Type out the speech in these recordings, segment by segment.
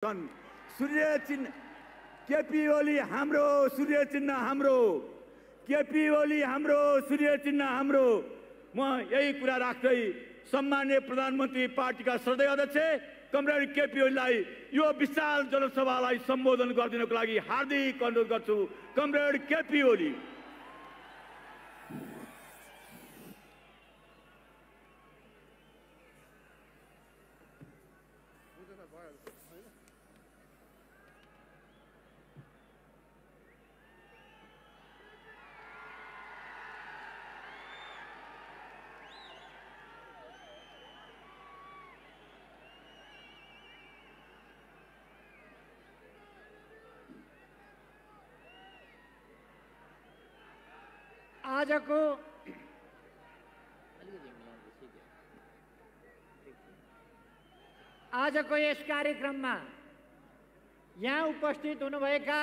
सूर्य चिन्ह केपी ओली हाम्रो, सूर्य चिन्ह हाम्रो, केपी ओली हाम्रो, सूर्य चिन्ह हाम्रो। म यही कुरा राख्दै सम्माननीय प्रधानमन्त्री पार्टीका श्रद्धेय अध्यक्ष कमरेड केपी ओलीलाई यो विशाल जनसभालाई सम्बोधन गरिदिनको लागि हार्दिक अनुरोध गर्छु। कमरेड केपी ओली। आजको यस कार्यक्रममा यहाँ उपस्थित हुनुभएका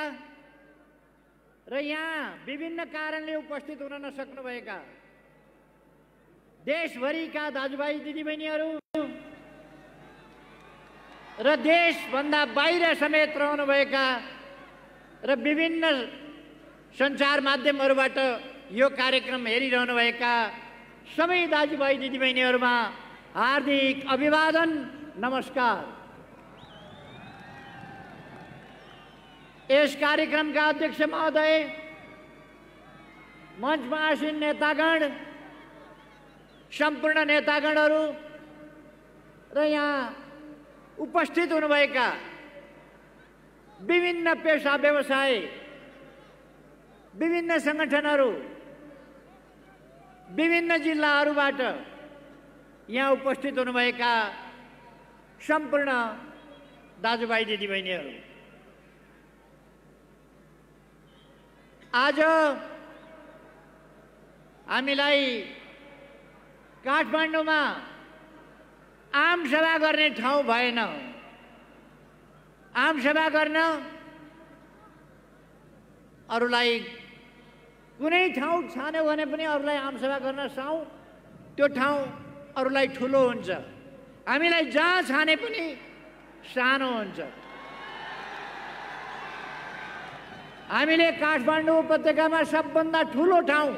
र यहाँ विभिन्न कारणले उपस्थित हुन नसक्नुभएका देशभरिका दाजुभाइ दिदीबहिनीहरू र देशभन्दा बाहिर समेत रहनुभएका र विभिन्न सञ्चार माध्यमहरूबाट यो कार्यक्रम हेरिरहनुभएका सबै दाजुभाइ दिदीबहिनीहरूमा हार्दिक अभिवादन, नमस्कार। यस कार्यक्रमका अध्यक्ष महोदय, मञ्चमा आसीन नेतागण, सम्पूर्ण नेतागणहरू र यहाँ उपस्थित हुनुभएका विभिन्न पेशा व्यवसाय, विभिन्न सङ्गठनहरू, विभिन्न जिल्लाहरूबाट यहाँ उपस्थित हुनुभएका सम्पूर्ण दाजुभाइ दिदीबहिनीहरू, आज हामीलाई काठमाडौँमा आम सभा गर्ने ठाउँ भएन। आम सभा गर्न अरूलाई कुनै ठाउँ छान्यो भने पनि अरूलाई आम सभा गर्न साउँ, त्यो ठाउँ अरूलाई ठुलो हुन्छ। हामीलाई जहाँ छाने पनि सानो हुन्छ। हामीले काठमाडौँ उपत्यकामा सबभन्दा ठुलो ठाउँ,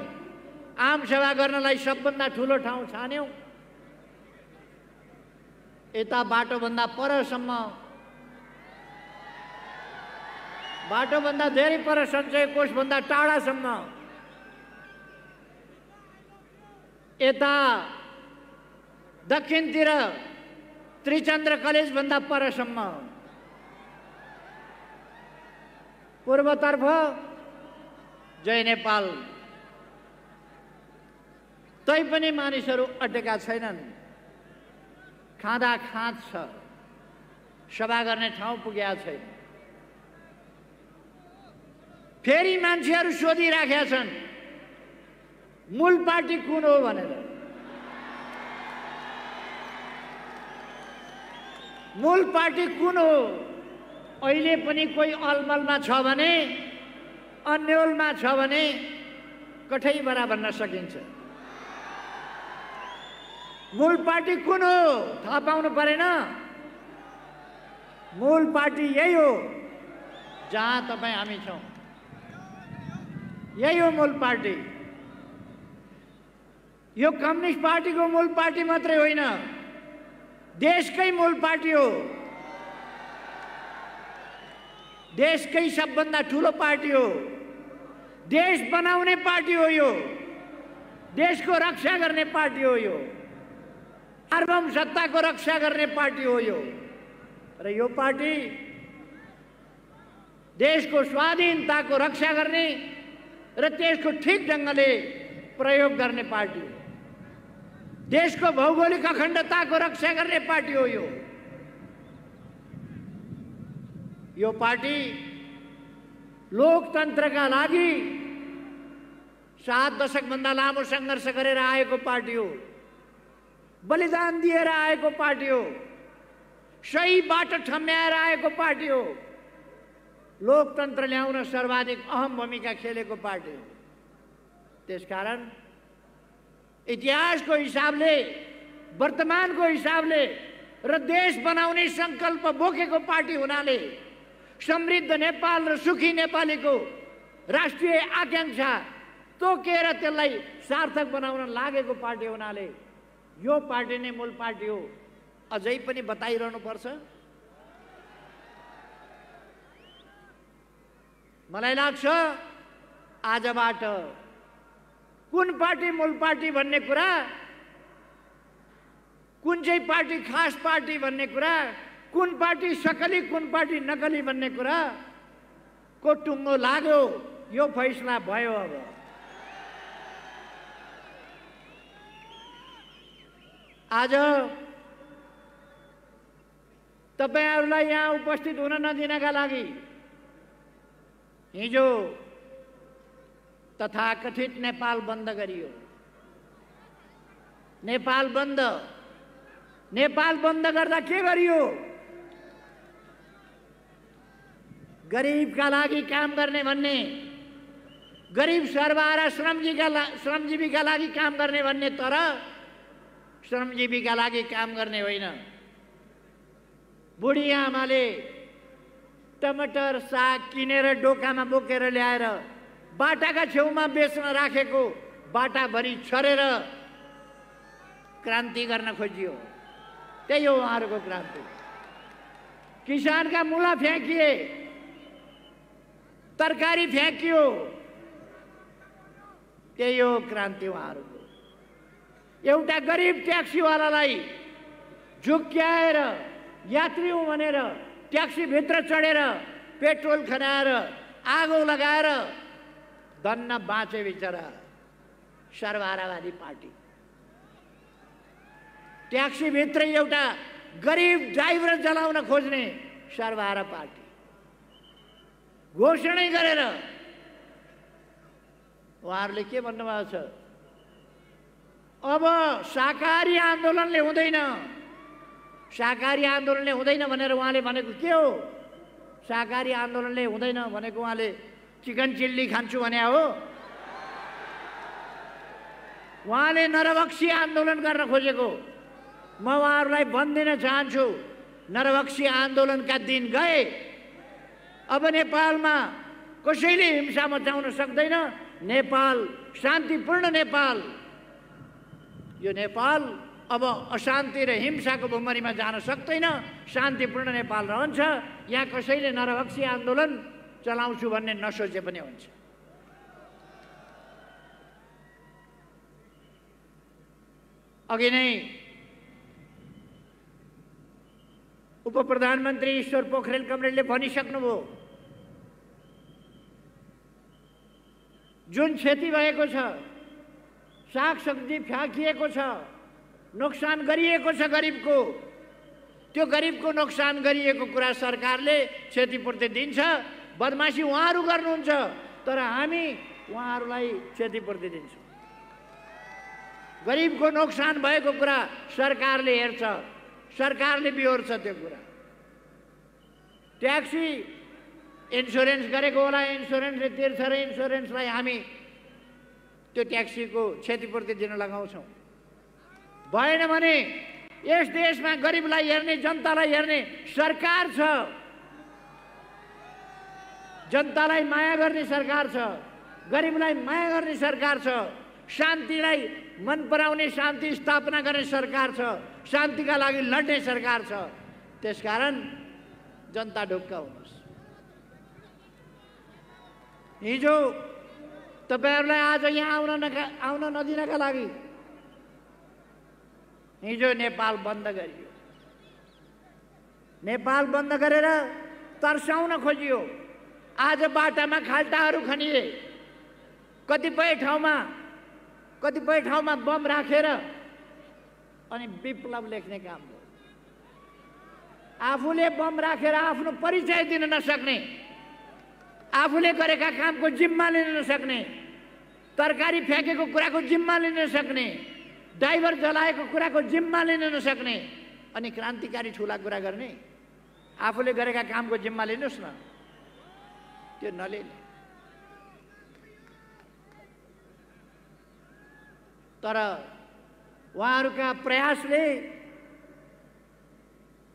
आम सभा गर्नलाई सबभन्दा ठुलो ठाउँ छान्यौँ। यता बाटोभन्दा परसम्म, बाटोभन्दा धेरै पर सञ्चय कोषभन्दा टाढासम्म, यता दक्षिणतिर त्रिचन्द्र कलेजभन्दा परसम्म, पूर्वतर्फ जय नेपाल। तैपनि मानिसहरू अटेका छैनन्। खाँदा खाँद छ, सभा गर्ने ठाउँ पुगेका छैन। फेरि मान्छेहरू सोधिराखेका छन् मूल पार्टी कुन हो भनेर। मूल पार्टी कुन हो? अहिले पनि कोही अलमलमा छ भने, अन्यलमा छ भने कठैबरा भन्न सकिन्छ। मूल पार्टी कुन हो थाहा पाउनु परेन? मूल पार्टी यही हो जहाँ तपाईँ हामी छौँ। यही हो मूल पार्टी। यो कम्युनिस्ट पार्टीको मूल पार्टी मात्रै होइन, देशकै मूल पार्टी हो। देशकै सबभन्दा ठुलो पार्टी हो। देश बनाउने पार्टी हो यो। देशको रक्षा गर्ने पार्टी हो यो। सार्वभौम सत्ताको रक्षा गर्ने पार्टी हो यो। र यो पार्टी देशको स्वाधीनताको रक्षा गर्ने र त्यसको ठिक ढङ्गले प्रयोग गर्ने पार्टी हो। देशको भौगोलिक अखण्डताको रक्षा गर्ने पार्टी हो यो। यो पार्टी लोकतन्त्रका लागि 7 दशकभन्दा लामो सङ्घर्ष गरेर आएको पार्टी हो। बलिदान दिएर आएको पार्टी हो। सही बाटो ठम्याएर आएको पार्टी हो। लोकतन्त्र ल्याउन सर्वाधिक अहम भूमिका खेलेको पार्टी हो। त्यसकारण इतिहासको हिसाबले, वर्तमानको हिसाबले र देश बनाउने संकल्प बोकेको पार्टी हुनाले समृद्ध नेपाल र सुखी नेपालीको राष्ट्रिय आकांक्षा तोकेर त्यसलाई सार्थक बनाउन लागेको पार्टी हुनाले यो पार्टी नै मूल पार्टी हो अझै पनि बताइरहनु पर्छ। मलाई लाग्छ आजबाट कुन पार्टी मूल पार्टी भन्ने कुरा, कुन चाहिँ पार्टी खास पार्टी भन्ने कुरा, कुन पार्टी सकली कुन पार्टी नकली भन्ने कुरा को टुङ्गो लाग्यो, यो फैसला भयो। अब आज तपाईहरुलाई यहाँ उपस्थित हुन नदिनका लागि हिजो तथाकथित नेपाल बन्द गरियो। नेपाल बन्द गर्दा के गरियो? गरिबका लागि काम गर्ने भन्ने, गरिब सर्वहारा श्रमजीवीका लागि काम गर्ने भन्ने, तर श्रमजीवीका लागि काम गर्ने होइन। बुढी आमाले टमाटर साग किनेर डोकामा बोकेर ल्याएर बाटाका छेउमा बेच्न राखेको बाटाभरि छरेर क्रान्ति गर्न खोजियो। त्यही हो उहाँहरूको क्रान्ति। किसानका मुला फ्याँकिए, तरकारी फ्याँकियो, त्यही हो क्रान्ति उहाँहरूको। एउटा गरिब ट्याक्सीवालालाई झुक्क्याएर यात्री हुँ भनेर ट्याक्सी भित्र चढेर पेट्रोल खनाएर आगो लगाएर धन्न बाँचे बिचरा सर्वहारावादी पार्टी। ट्याक्सी भित्र एउटा गरिब ड्राइभर जलाउन खोज्ने सर्वहारा पार्टी घोषणा गरेर उहाँहरूले के भन्नुभएको छ? अब शाकाहारी आन्दोलनले हुँदैन, शाकाहारी आन्दोलनले हुँदैन भनेर उहाँले भनेको के हो? शाकाहारी आन्दोलनले हुँदैन भनेको उहाँले चिकन चिल्ली खान्छु भने हो? उहाँले नरभक्षी आन्दोलन गर्न खोजेको। म उहाँहरूलाई भनिदिन चाहन्छु, नरभक्षी आन्दोलनका दिन गए। अब नेपालमा कसैले हिंसा मचाउन सक्दैन। नेपाल शान्तिपूर्ण नेपाल, यो नेपाल अब अशान्ति र हिंसाको भुमरीमा जान सक्दैन। शान्तिपूर्ण नेपाल रहन्छ। यहाँ कसैले नरभक्षी आन्दोलन चलाउँछु भन्ने नसोचे पनि हुन्छ। अघि नै उप प्रधानमन्त्री ईश्वर पोखरेल कमरेलले भनिसक्नुभयो, जुन क्षति भएको छ, सागसब्जी फ्याँकिएको छ, नोक्सान गरिएको छ गरिबको, त्यो गरिबको नोक्सान गरिएको कुरा सरकारले क्षतिपूर्ति दिन्छ। बदमासी उहाँहरू गर्नुहुन्छ, तर हामी उहाँहरूलाई क्षतिपूर्ति दिन्छौँ। गरिबको नोक्सान भएको कुरा सरकारले हेर्छ, सरकारले बिहोर्छ त्यो कुरा। ट्याक्सी इन्सुरेन्स गरेको होला, इन्सुरेन्सले तिर्छ र इन्सुरेन्सलाई हामी त्यो ट्याक्सीको क्षतिपूर्ति दिन लगाउँछौँ। भएन भने यस देशमा गरिबलाई हेर्ने, जनतालाई हेर्ने सरकार छ, जनतालाई माया गर्ने सरकार छ, गरिबलाई माया गर्ने सरकार छ, शान्तिलाई मन पराउने, शान्ति स्थापना गर्ने सरकार छ, शान्तिका लागि लड्ने सरकार छ। त्यसकारण जनता ढुक्क हुनुहोस्। हिजो तपाईहरुलाई आज यहाँ आउन नदिनका लागि हिजो नेपाल बन्द गरियो। नेपाल बन्द गरेर तर्साउन खोजियो। आज बाटामा खाल्टाहरू खनिए, कतिपय ठाउँमा बम राखेर अनि विप्लव लेख्ने काम हो। आफूले बम राखेर आफ्नो परिचय दिन नसक्ने, आफूले गरेका कामको जिम्मा लिन नसक्ने, तरकारी फ्याँकेको कुराको जिम्मा लिन नसक्ने, ड्राइभर जलाएको कुराको जिम्मा लिन नसक्ने, अनि क्रान्तिकारी ठुला कुरा गर्ने। आफूले गरेका कामको जिम्मा लिनुहोस् न, त्यो नलिने। तर उहाँहरूका प्रयासले,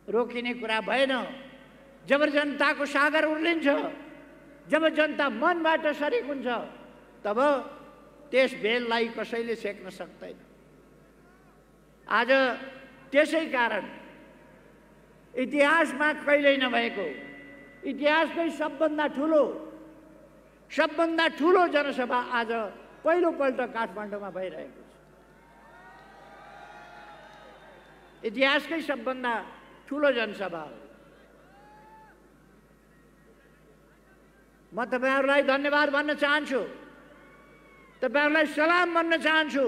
रोकिने कुरा भएन। जब जनताको सागर उर्लिन्छ, जब जनता मनबाट सरिक हुन्छ, तब त्यस बेललाई कसैले सेक्न सक्दैन। आज त्यसै कारण इतिहासमा कहिल्यै नभएको, इतिहासकै सबभन्दा ठुलो जनसभा आज पहिलोपल्ट काठमाडौँमा भइरहेको छ। इतिहासकै सबभन्दा ठुलो जनसभा हो। म तपाईहरुलाई धन्यवाद भन्न चाहन्छु, तपाईहरुलाई सलाम भन्न चाहन्छु।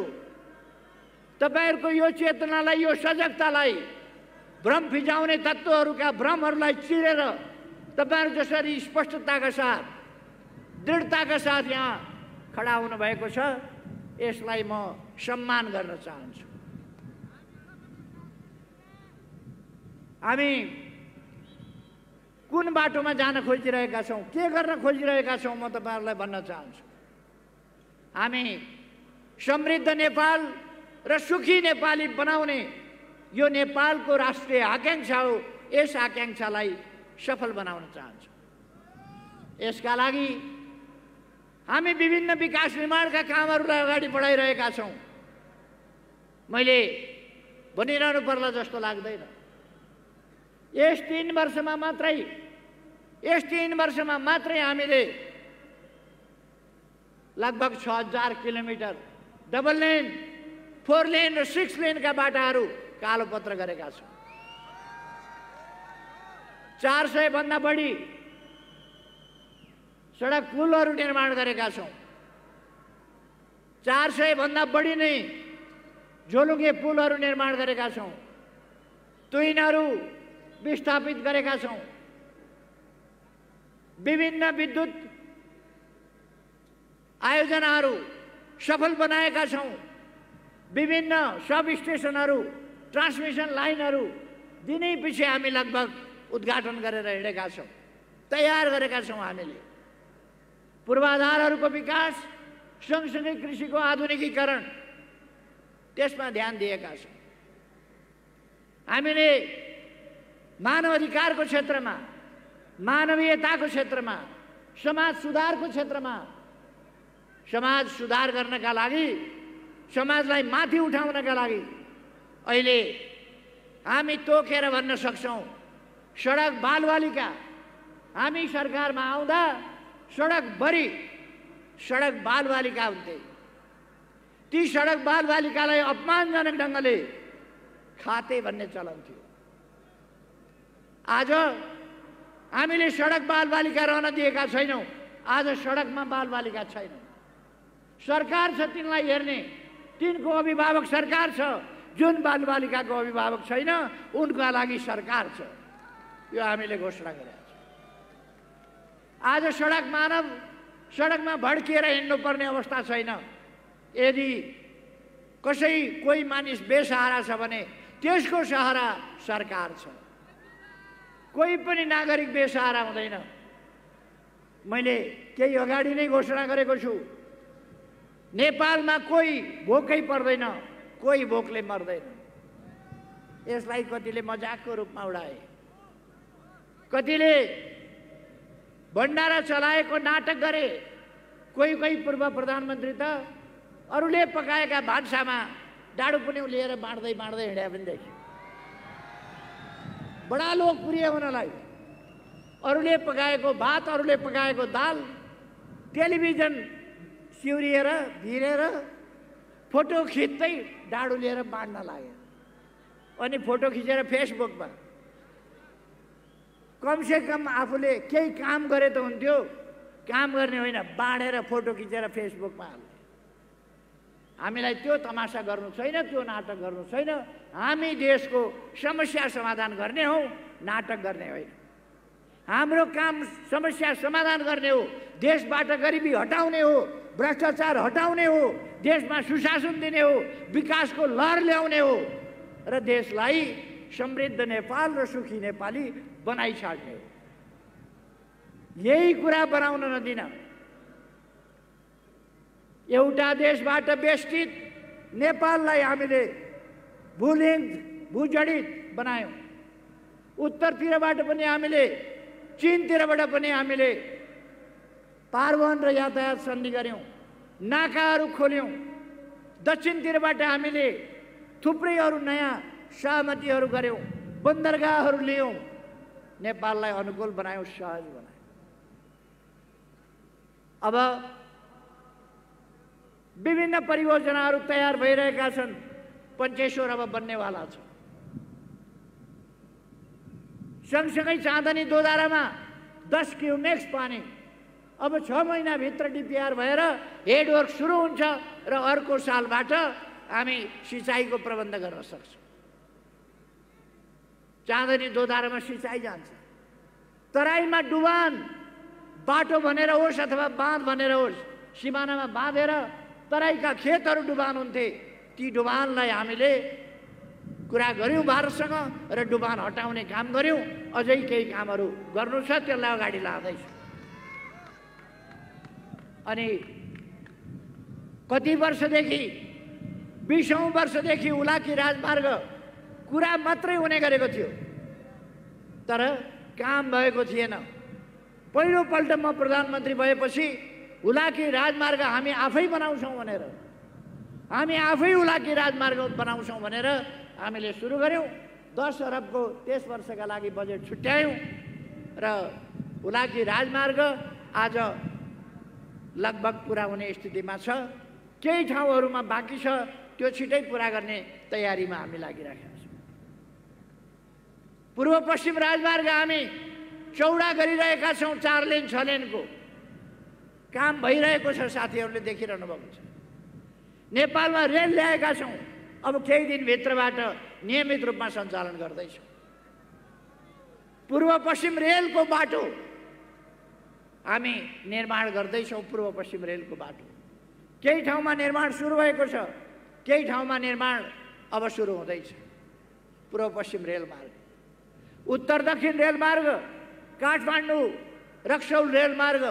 तपाईहरुको यो चेतनालाई, यो सजगतालाई, भ्रम फिजाउने तत्त्वहरूका भ्रमहरूलाई चिरेर तपाईहरु जसरी स्पष्टताका साथ, दृढताका साथ यहाँ खडा हुनु भएको छ, यसलाई म सम्मान गर्न चाहन्छु। हामी कुन बाटोमा जान खोजिरहेका छौं, के गर्न खोजिरहेका छौं, म तपाईहरुलाई भन्न चाहन्छु। हामी समृद्ध नेपाल र सुखी नेपाली बनाउने यो नेपालको राष्ट्रिय आकांक्षा हो। यस आकांक्षालाई सफल बनाउन चाहन्छौं। यसका लागि हामी विभिन्न विकास निर्माणका कामहरूलाई अगाडि बढाइरहेका छौं। मैले भनिरहनु पर्ला जस्तो लाग्दैन। यस 3 वर्षमा मात्रै हामीले लगभग 6000 किलोमिटर डबल लेन, 4 लेन र 6 लेनका बाटाहरू कालोपत्र गरेका छौं। 400 भन्दा बढी सडक पुलहरू निर्माण गरेका छौं। 400 भन्दा बढी नै झोलुङ्गे पुलहरू निर्माण गरेका छौं। तुइनहरू विस्थापित गरेका छौं। विभिन्न विद्युत आयोजनाहरू सफल बनाएका छौं। विभिन्न सब स्टेशनहरू, ट्रान्समिसन लाइनहरू दिनै पछि हामी लगभग उद्घाटन गरेर हिँडेका छौं, तयार गरेका छौं। हामीले पूर्वाधारहरूको विकास सँगसँगै कृषिको आधुनिकीकरण त्यसमा ध्यान दिएका छौं। हामीले मानव अधिकारको क्षेत्रमा, मानवीयताको क्षेत्रमा, समाज सुधारको क्षेत्रमा, समाज सुधार गर्नका लागि, समाजलाई माथि उठाउनका लागि अहिले हामी तोकेर भन्न सक्छौं, सडक बालबालिका हामी सरकारमा आउँदा सडकभरि सडक बालबालिका हुन्थे। ती सडक बालबालिकालाई अपमानजनक ढंगले खाते भन्ने चलन थियो। आज हामीले सडक बालबालिका रहन दिएका छैनौं। आज सडकमा बालबालिका छैनन्। सरकार छ तिनलाई हेर्ने, तिनको अभिभावक सरकार छ। जुन बालबालिकाको अभिभावक छैन उनका लागि सरकार छ। यो हामीले घोषणा गरेका छौं। आज सडकमा भड्किएर हिँड्नु पर्ने अवस्था छैन। यदि कोही मानिस बेसहारा छ भने त्यसको सहारा सरकार छ। कोही पनि नागरिक बेसहारा हुँदैन। मैले केही अगाडि नै घोषणा गरेको छु, नेपालमा कोही भोकै पर्दैन, कोही भोकले मर्दैन। यसलाई कतिले मजाकको रूपमा उडाए, कतिले भण्डारा चलाएको नाटक गरे। कोही पूर्व प्रधानमन्त्री त अरूले पकाएका भान्सामा डाडु पनि लिएर बाँड्दै हिँड्या पनि देखियो। बडा लोकप्रिय हुनलाई अरूले पकाएको भात, अरूले पकाएको दाल टेलिभिजन सिउरिएर भिरेर फोटो खिच्दै डाडु लिएर बाँड्न लाग्यो। अनि फोटो खिचेर फेसबुकमा, कमसे कम आफूले केही काम गरे त हुन्थ्यो। काम गर्ने होइन, बाँडेर फोटो खिचेर फेसबुकमा हाल्ने। हामीलाई त्यो तमासा गर्नु छैन, त्यो नाटक गर्नु छैन। हामी देशको समस्या समाधान गर्ने हौ, नाटक गर्ने होइन। हाम्रो काम समस्या समाधान गर्ने हो, देशबाट गरिबी हटाउने हो, भ्रष्टाचार हटाउने हो, देशमा सुशासन दिने हो, विकासको लहर ल्याउने हो र देशलाई समृद्ध नेपाल र सुखी नेपाली बनाइछाड्ने हो। यही कुरा बनाउन नदिन एउटा देशबाट बेष्टित नेपाललाई हामीले भूजडित बनायौं। उत्तरतिरबाट पनि हामीले, चीनतिरबाट पनि हामीले पारवहन र यातायात सन्धि गऱ्यौँ, नाकाहरू खोल्यौँ। दक्षिणतिरबाट हामीले थुप्रै अरू नयाँ सहमतिहरू गऱ्यौँ, बन्दरगाहहरू लियौँ, नेपाललाई अनुकूल बनायौँ, सहज बनायौँ। अब विभिन्न परियोजनाहरू तयार भइरहेका छन्। पञ्चेश्वर अब बन्नेवाला छ। सँगसँगै चाँदनी दोधारामा 10 क्युमेक्स पानी अब 6 महिनाभित्र डिपिआर भएर हेडवर्क सुरु हुन्छ र अर्को सालबाट हामी सिँचाइको प्रबन्ध गर्न सक्छौँ। चाँदनी दोधारामा सिँचाइ जान्छ। तराईमा डुबान बाटो भनेर होस् अथवा बाँध भनेर होस्, सिमानामा बाँधेर तराईका खेतहरू डुबान हुन्थे। ती डुबानलाई हामीले कुरा गऱ्यौँ भारतसँग र डुबान हटाउने काम गऱ्यौँ। अझै केही कामहरू गर्नु छ, त्यसलाई अगाडि लाँदैछु। अनि कति वर्षदेखि, 20औं वर्षदेखि हुलाकी राजमार्ग कुरा मात्रै हुने गरेको थियो, तर काम भएको थिएन। पहिलोपल्ट म प्रधानमन्त्री भएपछि हुलाकी राजमार्ग हामी आफै बनाउँछौँ भनेर, हामी आफै हुलाकी राजमार्ग बनाउँछौँ भनेर हामीले सुरु गऱ्यौँ। 10 अरबको त्यस वर्षका लागि बजेट छुट्यायौँ र हुलाकी राजमार्ग आज लगभग पुरा हुने स्थितिमा छ। केही ठाउँहरूमा बाँकी छ, त्यो छिटै पुरा गर्ने तयारीमा हामी लागिरहेका छौँ। पूर्व पश्चिम राजमार्ग हामी चौडा गरिरहेका छौँ। 4 लेन 6 लेनको काम भइरहेको छ, साथीहरूले देखिरहनु भएको छ। नेपालमा रेल ल्याएका छौँ, अब केही दिनभित्रबाट नियमित रूपमा सञ्चालन गर्दैछौँ। पूर्व पश्चिम रेलको बाटो हामी निर्माण गर्दैछौँ। पूर्व पश्चिम रेलको बाटो केही ठाउँमा निर्माण सुरु भएको छ, केही ठाउँमा निर्माण अब सुरु हुँदैछ। पूर्व पश्चिम रेलमार्ग, उत्तर दक्षिण रेलमार्ग, काठमाडौँ रक्सौल रेलमार्ग,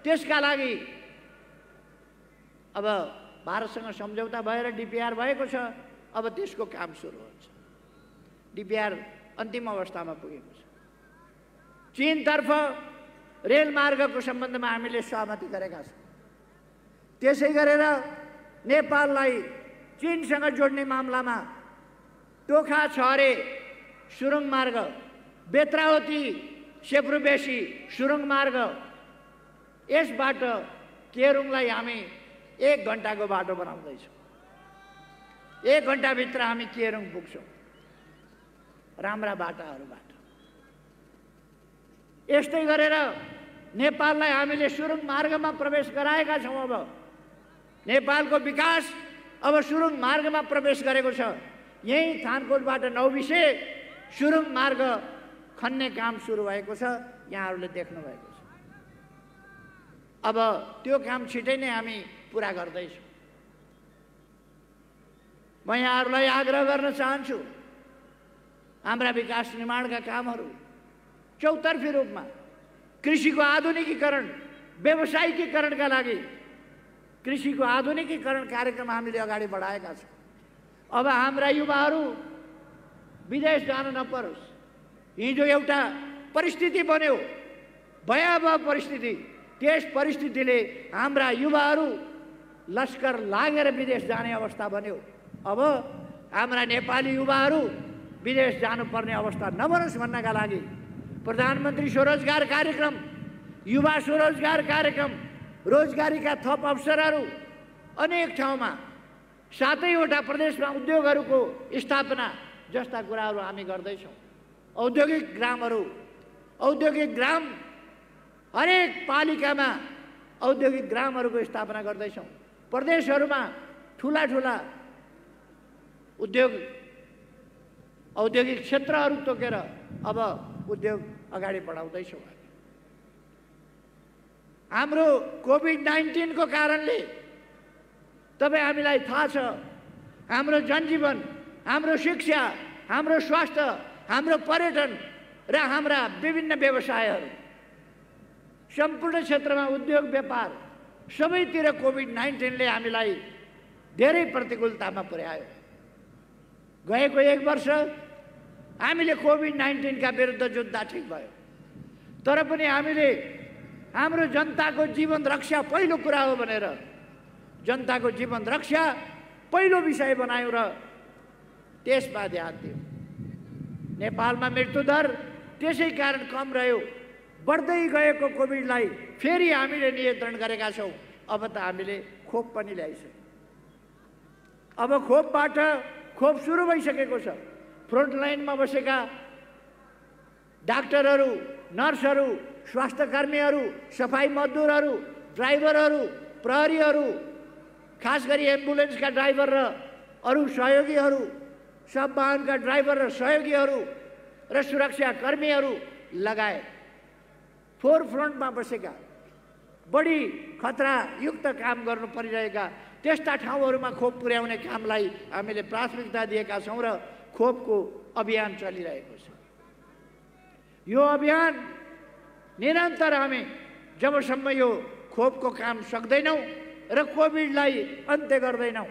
त्यसका लागि अब भारतसँग सम्झौता भएर डिपिआर भएको छ। अब त्यसको काम सुरु हुन्छ। डिपिआर अन्तिम अवस्थामा पुगेको छ। चीनतर्फ रेलमार्गको सम्बन्धमा हामीले सहमति गरेका छौँ। त्यसै गरेर नेपाललाई चीनसँग जोड्ने मामलामा टोखा छहरे सुरुङ मार्ग, बेत्रावती सेप्रुबेसी सुरुङ मार्ग, यसबाट केरुङलाई हामी 1 घन्टाको बाटो बनाउँदैछौँ। 1 घन्टाभित्र हामी केरुङ पुग्छौँ राम्रा बाटाहरूबाट। यस्तै गरेर नेपाललाई हामीले सुरुङ मार्गमा प्रवेश गराएका छौँ। अब नेपालको विकास अब सुरुङ मार्गमा प्रवेश गरेको छ। यही थानकोटबाट नौबिसे सुरुङ मार्ग खन्ने काम सुरु भएको छ, यहाँहरूले देख्नु भएको छ। अब त्यो काम छिटै नै हामी पुरा गर्दैछौँ। म यहाँहरूलाई आग्रह गर्न चाहन्छु, हाम्रा विकास निर्माणका कामहरू चौतर्फी रूपमा, कृषिको आधुनिकीकरण, व्यावसायिकीकरणका लागि कृषिको आधुनिकीकरण कार्यक्रम हामीले अगाडि बढाएका छौँ। अब हाम्रा युवाहरू विदेश जान नपरोस्। हिजो एउटा परिस्थिति बन्यो, भयावह परिस्थिति। त्यस परिस्थितिले हाम्रा युवाहरू लस्कर लागेर विदेश जाने अवस्था बन्यो। अब हाम्रा नेपाली युवाहरू विदेश जानुपर्ने अवस्था नबनोस् भन्नका लागि प्रधानमन्त्री स्वरोजगार कार्यक्रम, युवा स्वरोजगार कार्यक्रम, रोजगारीका थप अवसरहरू अनेक ठाउँमा, 7वटा प्रदेशमा उद्योगहरूको स्थापना जस्ता कुराहरू हामी गर्दैछौँ। औद्योगिक ग्रामहरू, औद्योगिक ग्राम, हरेक पालिकामा औद्योगिक ग्रामहरूको स्थापना गर्दैछौँ। प्रदेशहरूमा ठुला ठुला औद्योगिक क्षेत्रहरू तोकेर अब उद्योग अगाडि बढाउँदैछौँ। हाम्रो कोभिड-19 को कारणले तपाईँ हामीलाई थाहा छ, हाम्रो जनजीवन, हाम्रो शिक्षा, हाम्रो स्वास्थ्य, हाम्रो पर्यटन र हाम्रा विभिन्न व्यवसायहरू, सम्पूर्ण क्षेत्रमा उद्योग व्यापार सबैतिर कोभिड-19 ले हामीलाई धेरै प्रतिकूलतामा पुर्यायो। गएको 1 वर्ष हामीले कोभिड-19 का विरुद्ध जुद्ध ठिक भयो, तर पनि हामीले हाम्रो जनताको जीवन रक्षा पहिलो कुरा हो भनेर जनताको जीवन रक्षा पहिलो विषय बनायौं र त्यसमा ध्यान दियौं। नेपालमा मृत्युदर त्यसै कारण कम रह्यो। बढ्दै गएको कोभिडलाई फेरि हामीले नियन्त्रण गरेका छौं। अब त हामीले खोप पनि ल्याइसक्यौं। अब खोप सुरु भइसकेको छ। फ्रन्ट लाइनमा बसेका डाक्टरहरू, नर्सहरू, स्वास्थ्यकर्मीहरू, सफाई मजदुरहरू, ड्राइभरहरू, प्रहरीहरू, खास गरी एम्बुलेन्सका ड्राइभर र अरू सहयोगीहरू, सब वाहनका ड्राइभर र सहयोगीहरू र सुरक्षा कर्मीहरू लगायत फोर फ्रन्टमा बसेका बढी खतरायुक्त काम गर्नु परिरहेका त्यस्ता ठाउँहरूमा खोप पुर्याउने कामलाई हामीले प्राथमिकता दिएका छौं र खोपको अभियान चलिरहेको छ। यो अभियान निरन्तर हामी जबसम्म यो खोपको काम सक्दैनौं र कोभिडलाई अन्त्य गर्दैनौं,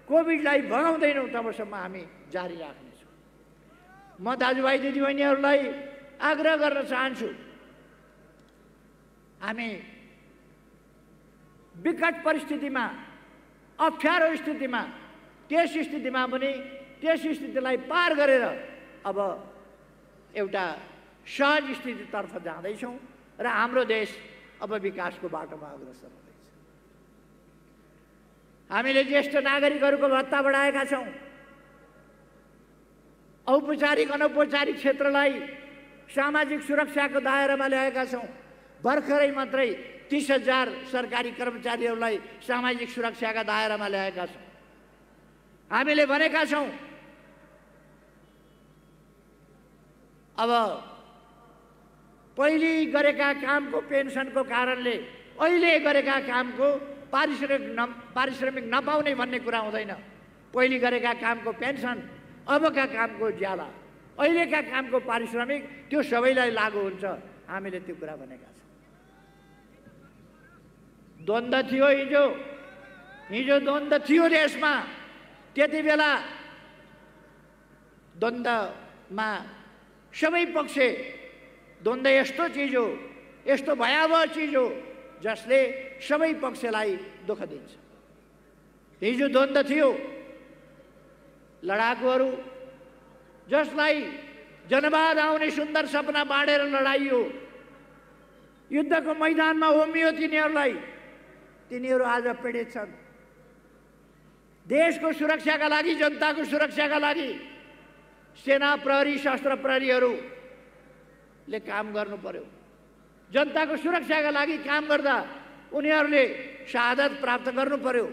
कोभिडलाई भगाउँदैनौं, तबसम्म हामी जारी राख्नेछौं। म दाजुभाइ दिदीबहिनीहरूलाई आग्रह गर्न चाहन्छु, हामी विकट परिस्थितिमा, अप्ठ्यारो स्थितिमा, त्यस स्थितिमा पनि त्यस स्थितिलाई पार गरेर अब एउटा सहज स्थितितर्फ जाँदैछौं र हाम्रो देश अब विकासको बाटोमा अग्रसर हुँदैछ। हामीले ज्येष्ठ नागरिकहरूको भत्ता बढाएका छौं। औपचारिक अनौपचारिक क्षेत्रलाई सामाजिक सुरक्षाको दायरामा ल्याएका छौं। भर्खरै मात्रै 30,000 सरकारी कर्मचारीहरूलाई सामाजिक सुरक्षाका दायरामा ल्याएका छौं। हामीले भनेका छौं अब पहिले गरेका कामको पेन्सनको कारणले अहिले गरेका कामको पारिश्रमिक नपाउने भन्ने कुरा हुँदैन। पहिले गरेका कामको पेन्सन, अबका कामको ज्याला, अहिलेका कामको पारिश्रमिक त्यो सबैलाई लागू हुन्छ। हामीले त्यो कुरा भनेका छौं। द्वन्द थियो हिजो द्वन्द थियो देशमा। त्यति बेला द्वन्द्वमा सबै पक्ष द्वन्द यस्तो चिज हो, यस्तो भयावह चिज हो जसले सबै पक्षलाई दुःख दिन्छ। हिजो द्वन्द थियो लडाकुहरू जसलाई जनवाद आउने सुन्दर सपना बाँडेर लडाइयो, युद्धको मैदानमा होमियो तिनीहरूलाई, तिनीहरू आज पीडित छन्। देशको सुरक्षाका लागि, जनताको सुरक्षाका लागि सेना प्रहरी, सशस्त्र प्रहरीहरूले काम गर्नु पर्यो। जनताको सुरक्षाका लागि काम गर्दा उनीहरूले शहादत प्राप्त गर्नु पर्यो।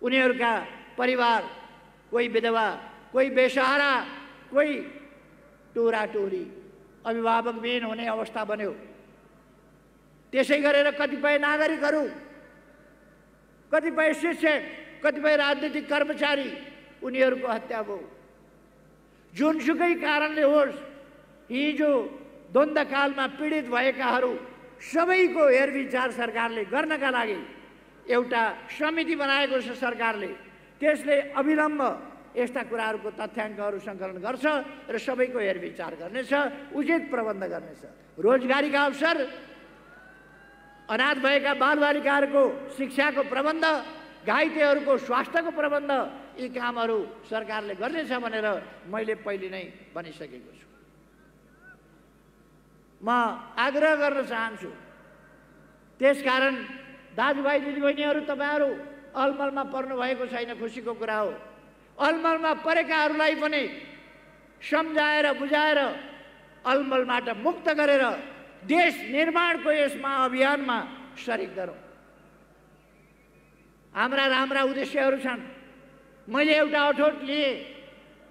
उनीहरूका परिवार, कोही विधवा, कोही बेसहारा, कोही टोरा-टोरी, अभिभावकविहीन हुने अवस्था बन्यो। त्यसै गरेर कतिपय नागरिकहरू, कतिपय शिक्षक, कतिपय राजनीतिक कर्मचारी, उनीहरूको हत्या भयो। जुनसुकै कारणले होस्, हिजो द्वन्द्वकालमा पीडित भएकाहरू सबैको हेरविचार सरकारले गर्नका लागि एउटा समिति बनाएको छ सरकारले। त्यसले अविलम्ब यस्ता कुराहरूको तथ्याङ्कहरू सङ्कलन गर्छ र सबैको हेरविचार गर्नेछ, उचित प्रबन्ध गर्नेछ। रोजगारीका अवसर, अनाथ भएका बालबालिकाहरूको शिक्षाको प्रबन्ध, घाइतेहरूको स्वास्थ्यको प्रबन्ध, यी कामहरू सरकारले गर्नेछ भनेर मैले पहिले नै भनिसकेको छु। म आग्रह गर्न चाहन्छु, त्यसकारण दाजुभाइ दिदीबहिनीहरू, तपाईहरू अलमलमा पर्नु भएको छैन, खुसीको कुरा हो। अलमलमा परेकाहरूलाई पनि सम्झाएर बुझाएर अलमलबाट मुक्त गरेर देश निर्माणको यस महाअभियानमा सरिक गरौँ। हाम्रा राम्रा उद्देश्यहरू छन्। मैले एउटा अठोट लिएँ,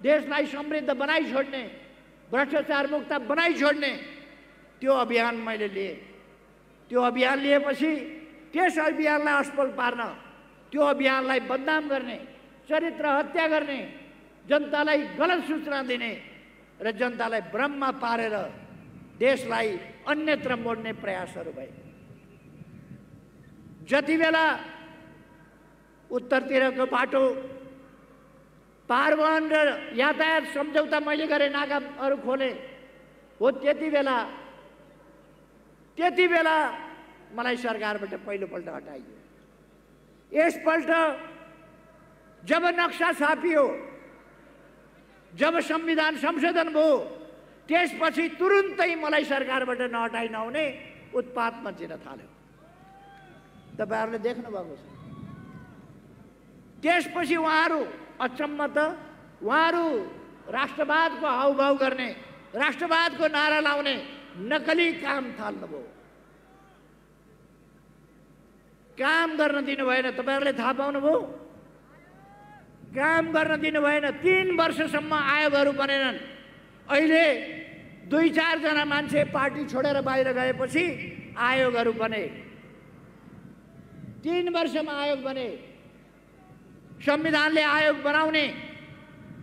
देशलाई समृद्ध बनाइ छोड्ने, भ्रष्टाचार मुक्त बनाइ छोड्ने त्यो अभियान मैले लिएँ। त्यो अभियान लिएपछि त्यस अभियानलाई असफल पार्न, त्यो अभियानलाई बदनाम गर्ने, चरित्र हत्या गर्ने, जनतालाई गलत सूचना दिने र जनतालाई भ्रममा पारेर देशलाई अन्यत्र मोड्ने प्रयासहरू भए। जति बेला उत्तरतिरको बाटो पारवन र यातायात सम्झौता मैले गरेँ, नाकाहरू खोले हो। त्यति बेला मलाई सरकारबाट पहिलोपल्ट हटाइयो। यसपल्ट जब नक्सा छापियो, जब संविधान संशोधन भयो, त्यसपछि तुरुन्तै मलाई सरकारबाट नहटाइ नहुने उत्पात मचिन थाल्यो। तपाईहरुले देख्नु भएको छ। त्यसपछि उहाँहरू अचम्म त उहाँहरू राष्ट्रवादको हाउभाउ गर्ने, राष्ट्रवादको नारा लाउने नकली काम थाल्नुभयो। काम गर्न दिनु भएन। तपाईहरुले थाहा पाउनुभयो, काम गर्न दिनु भएन। 3 वर्षसम्म आयोगहरू बनेनन्। अहिले 2-4 जना मान्छे पार्टी छोडेर बाहिर गएपछि आयोगहरू बने। 3 वर्षमा आयोग बने। संविधानले आयोग बनाउने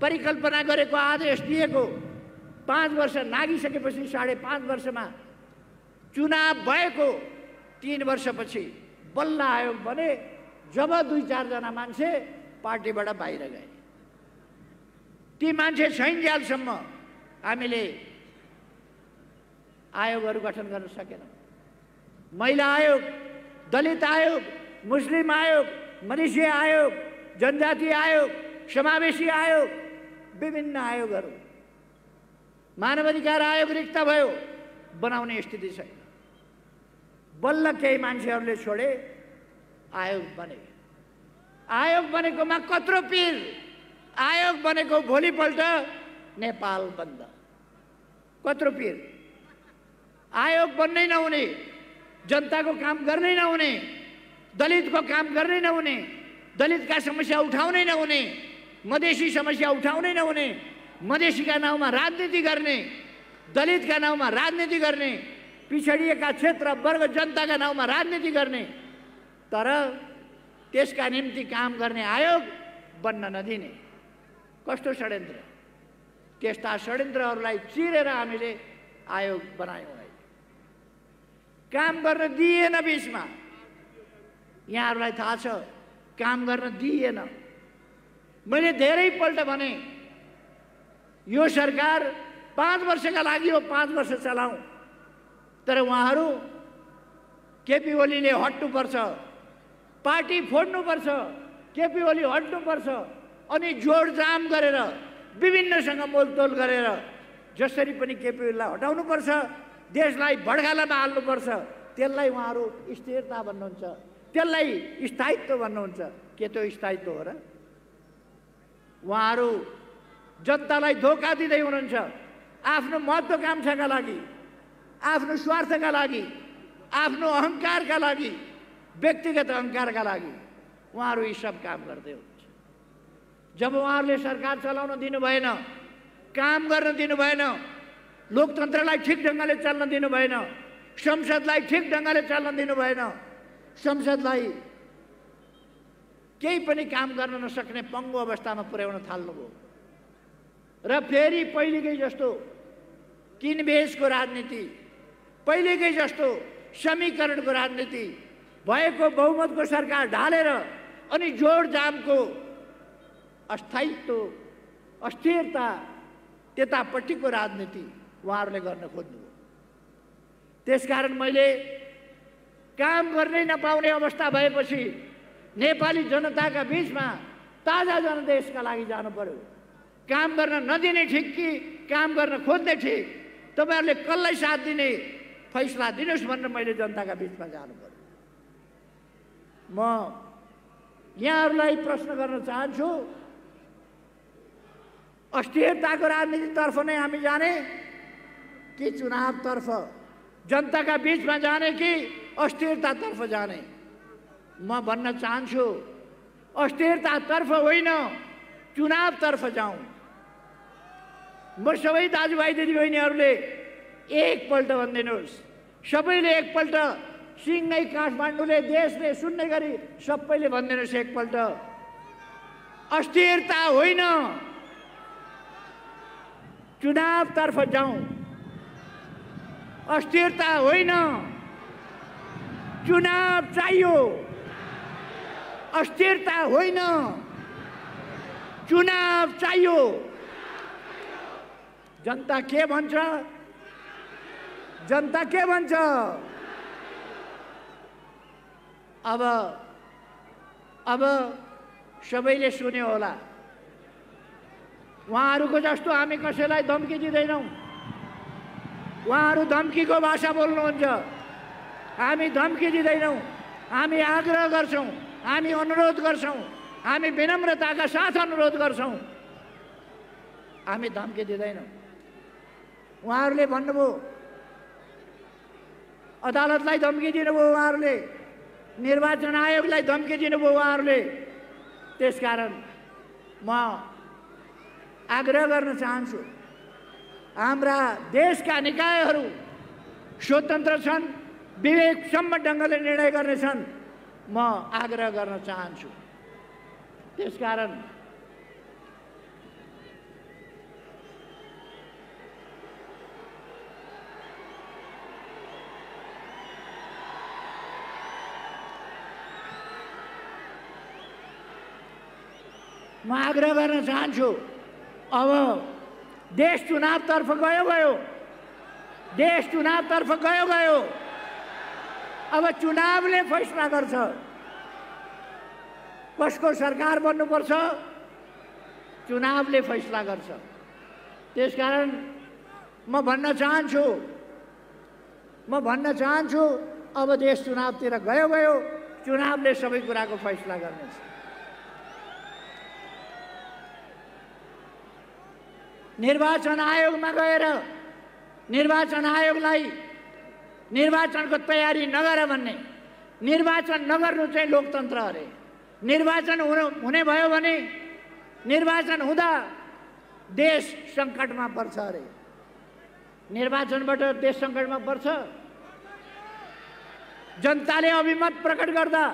परिकल्पना गरेको, आदेश दिएको 5 वर्ष नागिसकेपछि 5.5 वर्षमा चुनाव भएको 3 वर्षपछि बल्ल आयोग बने। जब 2-4 जना मान्छे पार्टीबाट बाहिर गए, ती मान्छे छैनन्जेलसम्म हामीले आयोगहरू गठन गर्न सकेनौँ। महिला आयोग, दलित आयोग, मुस्लिम आयोग, मधेसी आयोग, जनजाति आयोग, समावेशी आयोग, विभिन्न आयोगहरू। मानवाधिकार आयोग रिक्त भयो, बनाउने स्थिति छैन। बल्ल केही मान्छेहरूले छोडे, आयोग बने। आयोग बनेकोमा कत्रो पीर। आयोग बनेको भोलिपल्ट नेपाल बन्द। कत्रो पीर। आयोग बन्नै नहुने, जनताको काम गर्नै नहुने, दलितको काम गर्नै नहुने, दलितका समस्या उठाउनै नहुने, मधेसी समस्या उठाउनै नहुने, मधेसीका नाउँमा राजनीति गर्ने, दलितका नाउँमा राजनीति गर्ने, पिछडिएका क्षेत्र वर्ग जनताका नाउँमा राजनीति गर्ने, तर त्यसका निम्ति काम गर्ने आयोग बन्न नदिने। कस्तो षड्यन्त्र। त्यस्ता षड्यन्त्रहरूलाई चिरेर हामीले आयोग बनायौँ। काम गर्न दिएन। बीचमा यहाँहरूलाई थाहा छ, काम गर्न दिएन। मैले धेरैपल्ट भने यो सरकार 5 वर्षका लागि हो, 5 वर्ष चलाऊ। तर उहाँहरू केपी ओलीले हट्नुपर्छ, पार्टी फोड्नुपर्छ, केपी ओली हट्नुपर्छ, अनि जोडजाम गरेर विभिन्नसँग मोलतोल गरेर जसरी पनि केपी ओलीलाई हटाउनुपर्छ, देशलाई भड्गालामा हाल्नुपर्छ। त्यसलाई उहाँहरू स्थिरता भन्नुहुन्छ, त्यसलाई स्थायित्व भन्नुहुन्छ। के त्यो स्थायित्व हो र? उहाँहरू जनतालाई धोका दिँदै हुनुहुन्छ। आफ्नो महत्त्वाकांक्षाका लागि, आफ्नो स्वार्थका लागि, आफ्नो अहङ्कारका लागि, व्यक्तिगत अहङ्कारका लागि उहाँहरू यी सब काम गर्दै हुनुहुन्छ। जब उहाँहरूले सरकार चलाउन दिनु भएन, काम गर्न दिनु भएन, लोकतन्त्रलाई ठिक ढङ्गले चल्न दिनु भएन, संसदलाई ठिक ढङ्गले चल्न दिनु भएन, संसदलाई केही पनि काम गर्न नसक्ने पङ्गु अवस्थामा पुर्याउन थाल्नुभयो। र फेरि पहिलेकै जस्तो किनबेचको राजनीति, पहिलेकै जस्तो समीकरणको राजनीति, भएको बहुमतको सरकार ढालेर अनि जोडजामको अस्थायित्व, अस्थिरता, त्यतापट्टिको राजनीति उहाँहरूले गर्न खोज्नुभयो। त्यसकारण मैले काम गर्नै नपाउने अवस्था भएपछि नेपाली जनताका बीचमा ताजा जनादेशका लागि जानु पर्यो। काम गर्न नदिने ठिक कि काम गर्न खोज्ने ठिक, तपाईहरुले कसलाई साथ दिने फैसला दिनुस् भनेर मैले जनताका बीचमा जानु पर्यो। म यहाँहरूलाई प्रश्न गर्न चाहन्छु, अस्थिरताको राजनीतितर्फ नै हामी जाने कि चुनावतर्फ, जनताका बीचमा जाने कि अस्थिरतातर्फ जाने? म भन्न चाहन्छु अस्थिरतातर्फ होइन, चुनावतर्फ जाउँ। म सबै दाजुभाइ दिदीबहिनीहरूले एकपल्ट भनिदिनुहोस्, सबैले एकपल्ट, सिंहै काठमाडौँले, देशले सुन्ने गरी सबैले भनिदिनुहोस् एकपल्ट, अस्थिरता होइन, चुनावतर्फ जाउँ। अस्थिरता होइन, चुनाव चाहियो। अस्थिरता होइन, चुनाव चाहियो। जनता के भन्छ? जनता के भन्छ? अब सबैले सुन्यो होला। उहाँहरूको जस्तो हामी कसैलाई धम्की दिँदैनौँ। उहाँहरू धम्कीको भाषा बोल्नुहुन्छ, हामी धम्की दिँदैनौँ। हामी आग्रह गर्छौँ, हामी अनुरोध गर्छौँ, हामी विनम्रताका साथ अनुरोध गर्छौँ, हामी धम्की दिँदैनौँ। उहाँहरूले भन्नुभयो, अदालतलाई धम्की दिनुभयो उहाँहरूले, निर्वाचन आयोगलाई धम्की दिनुभयो उहाँहरूले। त्यसकारण म आग्रह गर्न चाहन्छु, हाम्रा देशका निकायहरू स्वतन्त्र छन्, विवेकसम्म ढङ्गले निर्णय गर्नेछन्, म आग्रह गर्न चाहन्छु। त्यसकारण म आग्रह गर्न चाहन्छु, अब देश चुनावतर्फ गयो। देश चुनावतर्फ गयो। अब चुनावले फैसला गर्छ कसको सरकार बन्नुपर्छ। चुनावले फैसला गर्छ। त्यसकारण म भन्न चाहन्छु अब देश चुनावतिर गयो। चुनावले सबै कुराको फैसला गर्नेछ। निर्वाचन आयोगमा गएर निर्वाचन आयोगलाई निर्वाचनको तयारी नगर भन्ने, निर्वाचन नगर्नु चाहिँ लोकतन्त्र अरे। निर्वाचन हुने भयो भने निर्वाचन हुँदा देश सङ्कटमा पर्छ अरे। निर्वाचनबाट देश सङ्कटमा पर्छ। जनताले अभिमत प्रकट गर्दा,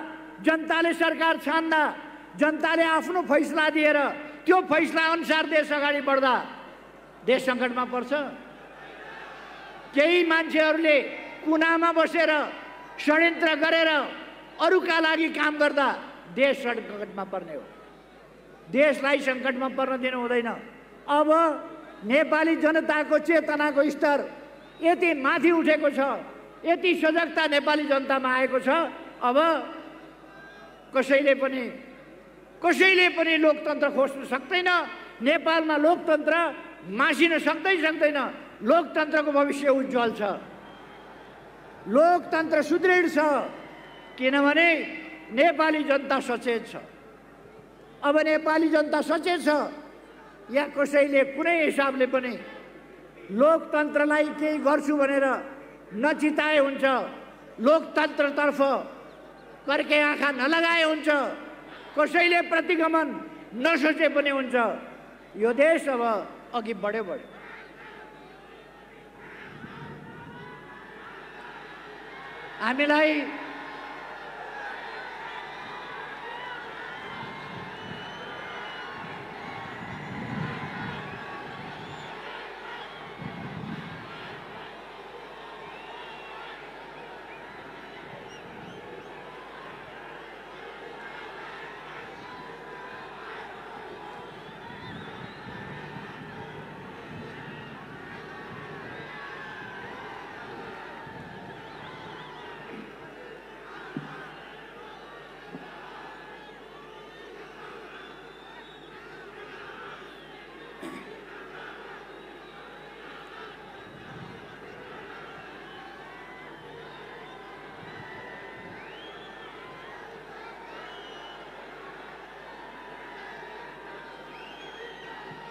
जनताले सरकार छान्दा, जनताले आफ्नो फैसला दिएर त्यो फैसला अनुसार देश अगाडि बढ्दा देश सङ्कटमा पर्छ। केही मान्छेहरूले कुनामा बसेर षड्यन्त्र गरेर अरूका लागि काम गर्दा देश सङ्कटमा पर्ने हो। देशलाई सङ्कटमा पर्न दिनु हुँदैन। अब नेपाली जनताको चेतनाको स्तर यति माथि उठेको छ, यति सजगता नेपाली जनतामा आएको छ। अब कसैले पनि लोकतन्त्र खोज्न सक्दैन। नेपालमा लोकतन्त्र मासिन सक्दैन। लोकतन्त्रको भविष्य उज्जवल छ। लोकतन्त्र सुदृढ छ, किनभने नेपाली जनता सचेत छ। अब नेपाली जनता सचेत छ। या कसैले कुनै हिसाबले पनि लोकतन्त्रलाई केही गर्छु भनेर नचिताए हुन्छ, लोकतन्त्रतर्फ कर्के आँखा नलगाए हुन्छ, कसैले प्रतिगमन नसोचे पनि हुन्छ। यो देश अब अघि बढ्यो। हामीलाई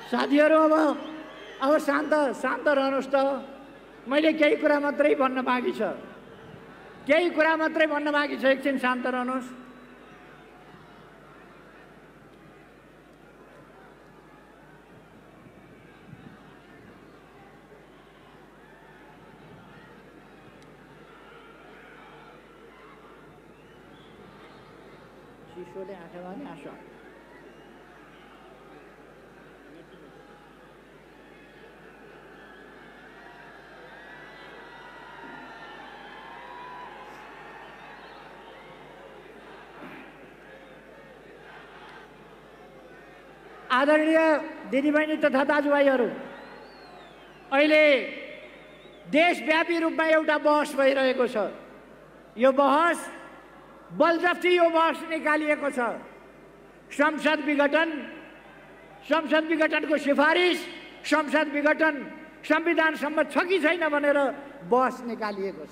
साथीहरू अब शान्त रहनुहोस् त। मैले केही कुरा मात्रै भन्न बाँकी छ। एकछिन शान्त रहनुहोस्। शिशुले आँखामा नि आँसु आदरणीय दिदीबहिनी तथा दाजुभाइहरू, अहिले देशव्यापी रूपमा एउटा बहस भइरहेको छ। यो बहस बलजफ्ती यो बहस निकालिएको छ। संसद विघटनको सिफारिस, संसद विघटन संविधान सम्मत छ कि छैन भनेर बहस निकालिएको छ।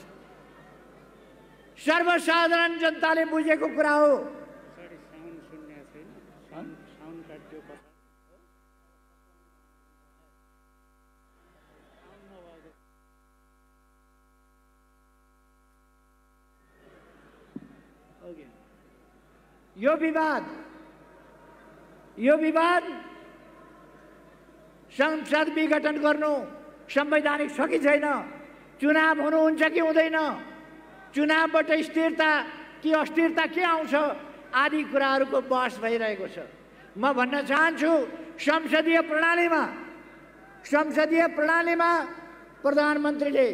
सर्वसाधारण जनताले बुझेको कुरा हो। यो विवाद संसद विघटन गर्नु संवैधानिक छ कि छैन, चुनाव हुनुहुन्छ कि हुँदैन, चुनावबाट स्थिरता कि अस्थिरता के आउँछ आदि कुराहरूको बहस भइरहेको छ। म भन्न चाहन्छु, संसदीय प्रणालीमा प्रधानमन्त्रीले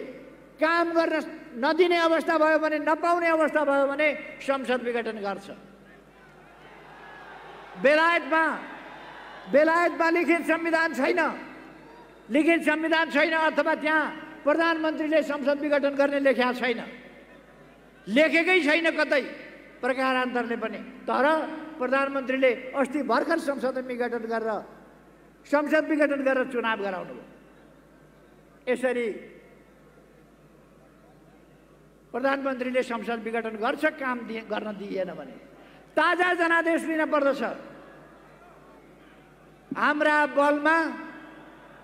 काम गर्न नदिने अवस्था भयो भने, नपाउने अवस्था भयो भने संसद विघटन गर्छ। बेलायतमा लिखित संविधान छैन अथवा त्यहाँ प्रधानमन्त्रीले संसद विघटन गर्ने लेखेको छैन, लेखेकै छैन कतै प्रकारान्तरले पनि। तर प्रधानमन्त्रीले अस्ति भर्खर संसद विघटन गरेर चुनाव गराउनु भयो। यसरी प्रधानमन्त्रीले संसद विघटन गर्छ काम गर्न दिएन भने ताजा जनादेश लिन पर्दछ।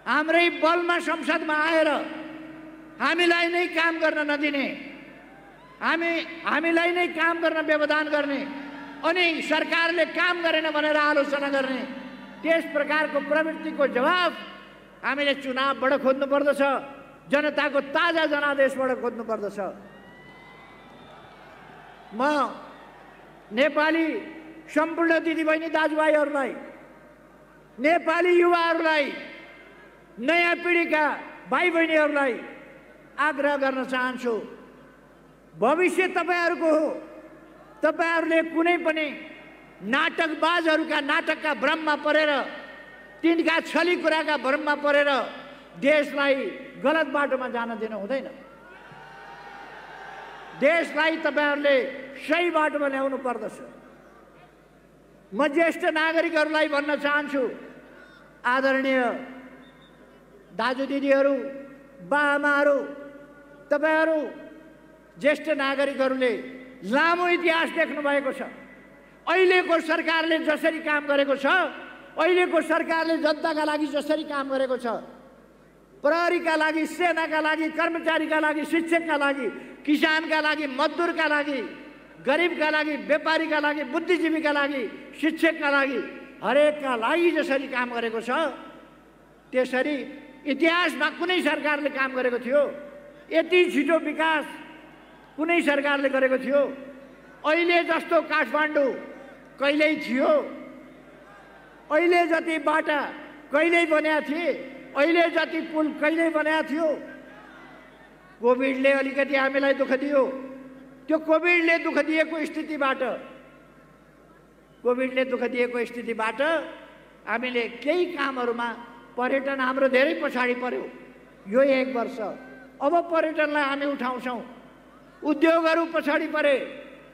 हाम्रै बलमा संसदमा आएर हामीलाई नै काम गर्न नदिने, हामीलाई नै काम गर्न व्यवधान गर्ने अनि सरकारले काम गरेन भनेर आलोचना गर्ने त्यस प्रकारको प्रवृत्तिको जवाब हामीले चुनावबाट खोज्नु पर्दछ, जनताको ताजा जनादेशबाट खोज्नु पर्दछ। म नेपाली सम्पूर्ण दिदीबहिनी दाजुभाइहरूलाई, नेपाली युवाहरूलाई, नयाँ पिढीका भाइ बहिनीहरूलाई आग्रह गर्न चाहन्छु, भविष्य तपाईहरूको हो। तपाईहरूले कुनै पनि नाटकबाजहरूका नाटकका भ्रममा परेर, तिनका छली कुराका भ्रममा परेर देशलाई गलत बाटोमा जान दिनु हुँदैन। देशलाई तपाईहरूले सही बाटोमा ल्याउनु पर्दछ। म ज्येष्ठ नागरिकहरूलाई भन्न चाहन्छु, आदरणीय दाजु दिदीहरू, बाआमाहरू, तपाईहरू ज्येष्ठ नागरिकहरूले लामो इतिहास देख्नु भएको छ। अहिलेको सरकारले जसरी काम गरेको छ, अहिलेको सरकारले जनताका लागि जसरी काम गरेको छ, प्रहरीका लागि, सेनाका लागि, कर्मचारीका लागि, शिक्षकका लागि, किसानका लागि, मजदुरका लागि, गरिबका लागि, व्यापारीका लागि, बुद्धिजीवीका लागि, शिक्षकका लागि, हरेकका लागि जसरी काम गरेको छ त्यसरी इतिहासमा कुनै सरकारले काम गरेको थियो? यति छिटो विकास कुनै सरकारले गरेको थियो? अहिले जस्तो काठमाडौँ कहिल्यै थियो? अहिले जति बाटा कहिल्यै बनेका थिए? अहिले जति पुल कहिल्यै बनेका थियो? कोभिडले अलिकति हामीलाई दुःख दियो। त्यो कोभिडले दुःख दिएको स्थितिबाट हामीले केही कामहरूमा पर्यटन हाम्रो धेरै पछाडि पर्यो यो एक वर्ष। अब पर्यटनलाई हामी उठाउँछौँ। उद्योगहरू पछाडि परे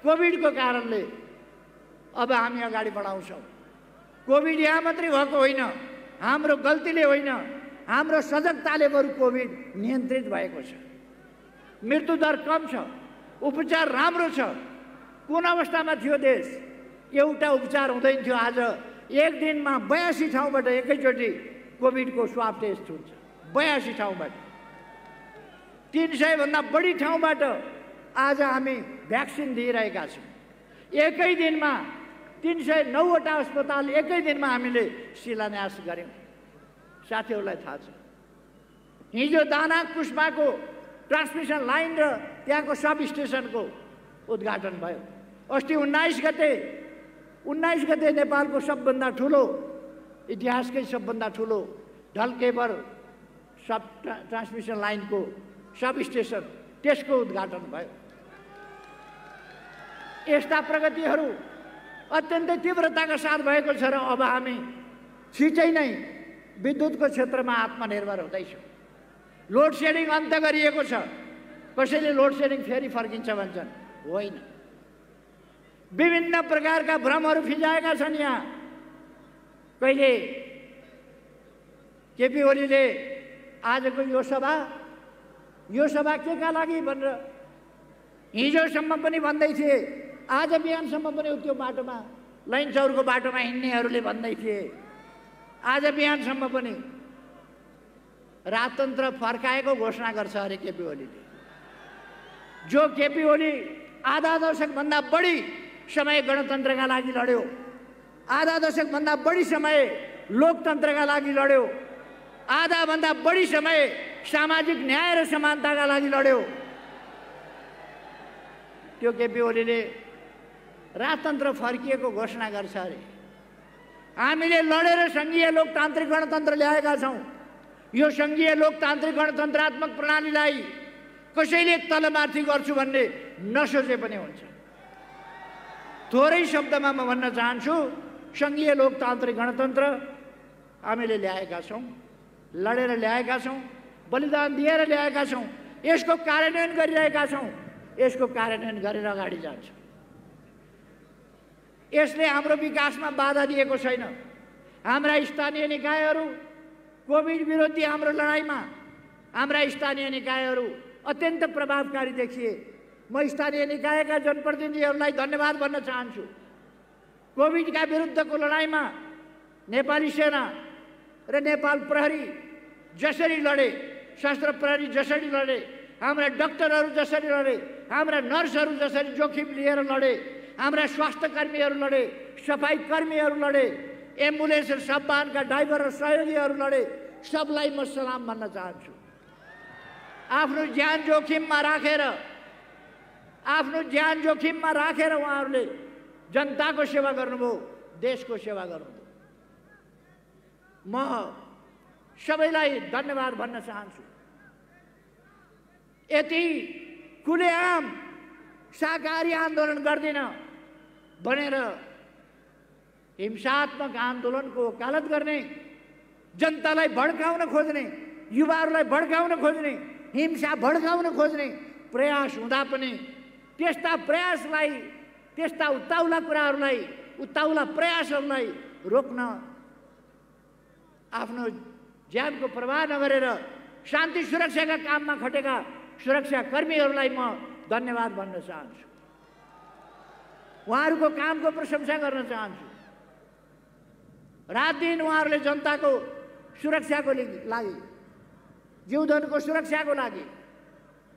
कोभिडको कारणले, अब हामी अगाडि बढाउँछौँ। कोभिड यहाँ मात्रै भएको होइन, हाम्रो गल्तीले होइन, हाम्रो सजगताले बरु कोभिड नियन्त्रित भएको छ। मृत्युदर कम छ, उपचार राम्रो छ। कुन अवस्थामा थियो देश? एउटा उपचार हुँदैन थियो। आज एक दिनमा 82 ठाउँबाट एकैचोटि कोभिडको स्वाब टेस्ट हुन्छ। 82 ठाउँबाट, 300 भन्दा बढी ठाउँबाट आज हामी भ्याक्सिन दिइरहेका छौँ। एकै दिनमा 309वटा अस्पताल एकै दिनमा हामीले शिलान्यास गर्यौँ। साथीहरूलाई थाहा छ, हिजो दाना कुस्माको ट्रान्समिसन लाइन र त्यहाँको सब स्टेसनको उद्घाटन भयो। अस्ति 19 गते नेपालको सबभन्दा ठुलो, इतिहासकै सबभन्दा ठुलो ढल्केबर सब ट्रान्समिसन लाइनको सब स्टेसन, त्यसको उद्घाटन भयो। यस्ता प्रगतिहरू अत्यन्तै तीव्रताका साथ भएको छ र अब हामी छिटै नै विद्युतको क्षेत्रमा आत्मनिर्भर हुँदैछौँ। लोड सेडिङ अन्त गरिएको छ। कसैले लोड सेडिङ फेरि फर्किन्छ भन्छन्, होइन। विभिन्न प्रकारका भ्रमहरू फिजाएका छन्। यहाँ कहिले केपी ओलीले आजको यो सभा के का लागि भनेर हिजोसम्म पनि भन्दै थिए, आज बिहानसम्म पनि त्यो बाटोमा लाइनचौरको बाटोमा हिँड्नेहरूले भन्दै थिए, आज बिहानसम्म पनि राजतन्त्र फर्काएको घोषणा गर्छ अरे केपी ओलीले। जो केपी ओली आधा दशकभन्दा बढी समय गणतन्त्रका लागि लड्यो, आधा दशकभन्दा बढी समय लोकतन्त्रका लागि लड्यो, आधाभन्दा बढी समय सामाजिक न्याय र समानताका लागि लड्यो, त्यो केपी ओलीले राजतन्त्र फर्किएको घोषणा गर्छ अरे। हामीले लडेर सङ्घीय लोकतान्त्रिक गणतन्त्र ल्याएका छौँ। यो सङ्घीय लोकतान्त्रिक गणतन्त्रात्मक प्रणालीलाई कसैले तलमाथि गर्छु भन्ने नसोचे पनि हुन्छ। थोरै शब्दमा म भन्न चाहन्छु, सङ्घीय लोकतान्त्रिक गणतन्त्र हामीले ल्याएका छौँ, लडेर ल्याएका छौँ, बलिदान दिएर ल्याएका छौँ, यसको कार्यान्वयन गरिरहेका छौँ, यसको कार्यान्वयन गरेर अगाडि जान्छौँ। यसले हाम्रो विकासमा बाधा दिएको छैन। हाम्रा स्थानीय निकायहरू कोभिड विरोधी हाम्रो लडाइँमा हाम्रा स्थानीय निकायहरू अत्यन्त प्रभावकारी देखिए। म स्थानीय निकायका जनप्रतिनिधिहरूलाई धन्यवाद भन्न चाहन्छु। कोभिडका विरुद्धको लडाइँमा नेपाली सेना र नेपाल प्रहरी जसरी लडे, सशस्त्र प्रहरी जसरी लडे, हाम्रा डाक्टरहरू जसरी लडे, हाम्रा नर्सहरू जसरी जोखिम लिएर लडे, हाम्रा स्वास्थ्य कर्मीहरू लडे, सफाई कर्मीहरू लडे, एम्बुलेन्स र सबवाहनका ड्राइभर र सहयोगीहरू लडे, सबलाई म सलाम भन्न चाहन्छु। आफ्नो ज्यान जोखिममा राखेर उहाँहरूले जनताको सेवा गर्नुभयो, देशको सेवा गर्नुभयो। म सबैलाई धन्यवाद भन्न चाहन्छु। यति खुलेआम शाकाहारी आन्दोलन गर्दिन भनेर हिंसात्मक आन्दोलनको वकालत गर्ने, जनतालाई भड्काउन खोज्ने, युवाहरूलाई भड्काउन खोज्ने, हिंसा भड्काउन खोज्ने प्रयास हुँदा पनि त्यस्ता प्रयासलाई, त्यस्ता उत्ताउला कुराहरूलाई, उत्ताउला प्रयासहरूलाई रोक्न आफ्नो ज्यानको प्रवाह नगरेर शान्ति सुरक्षाका काममा खटेका सुरक्षा कर्मीहरूलाई म धन्यवाद भन्न चाहन्छु। उहाँहरूको कामको प्रशंसा गर्न चाहन्छु। रात दिन उहाँहरूले जनताको सुरक्षाको लागि, जीवधनको सुरक्षाको लागि,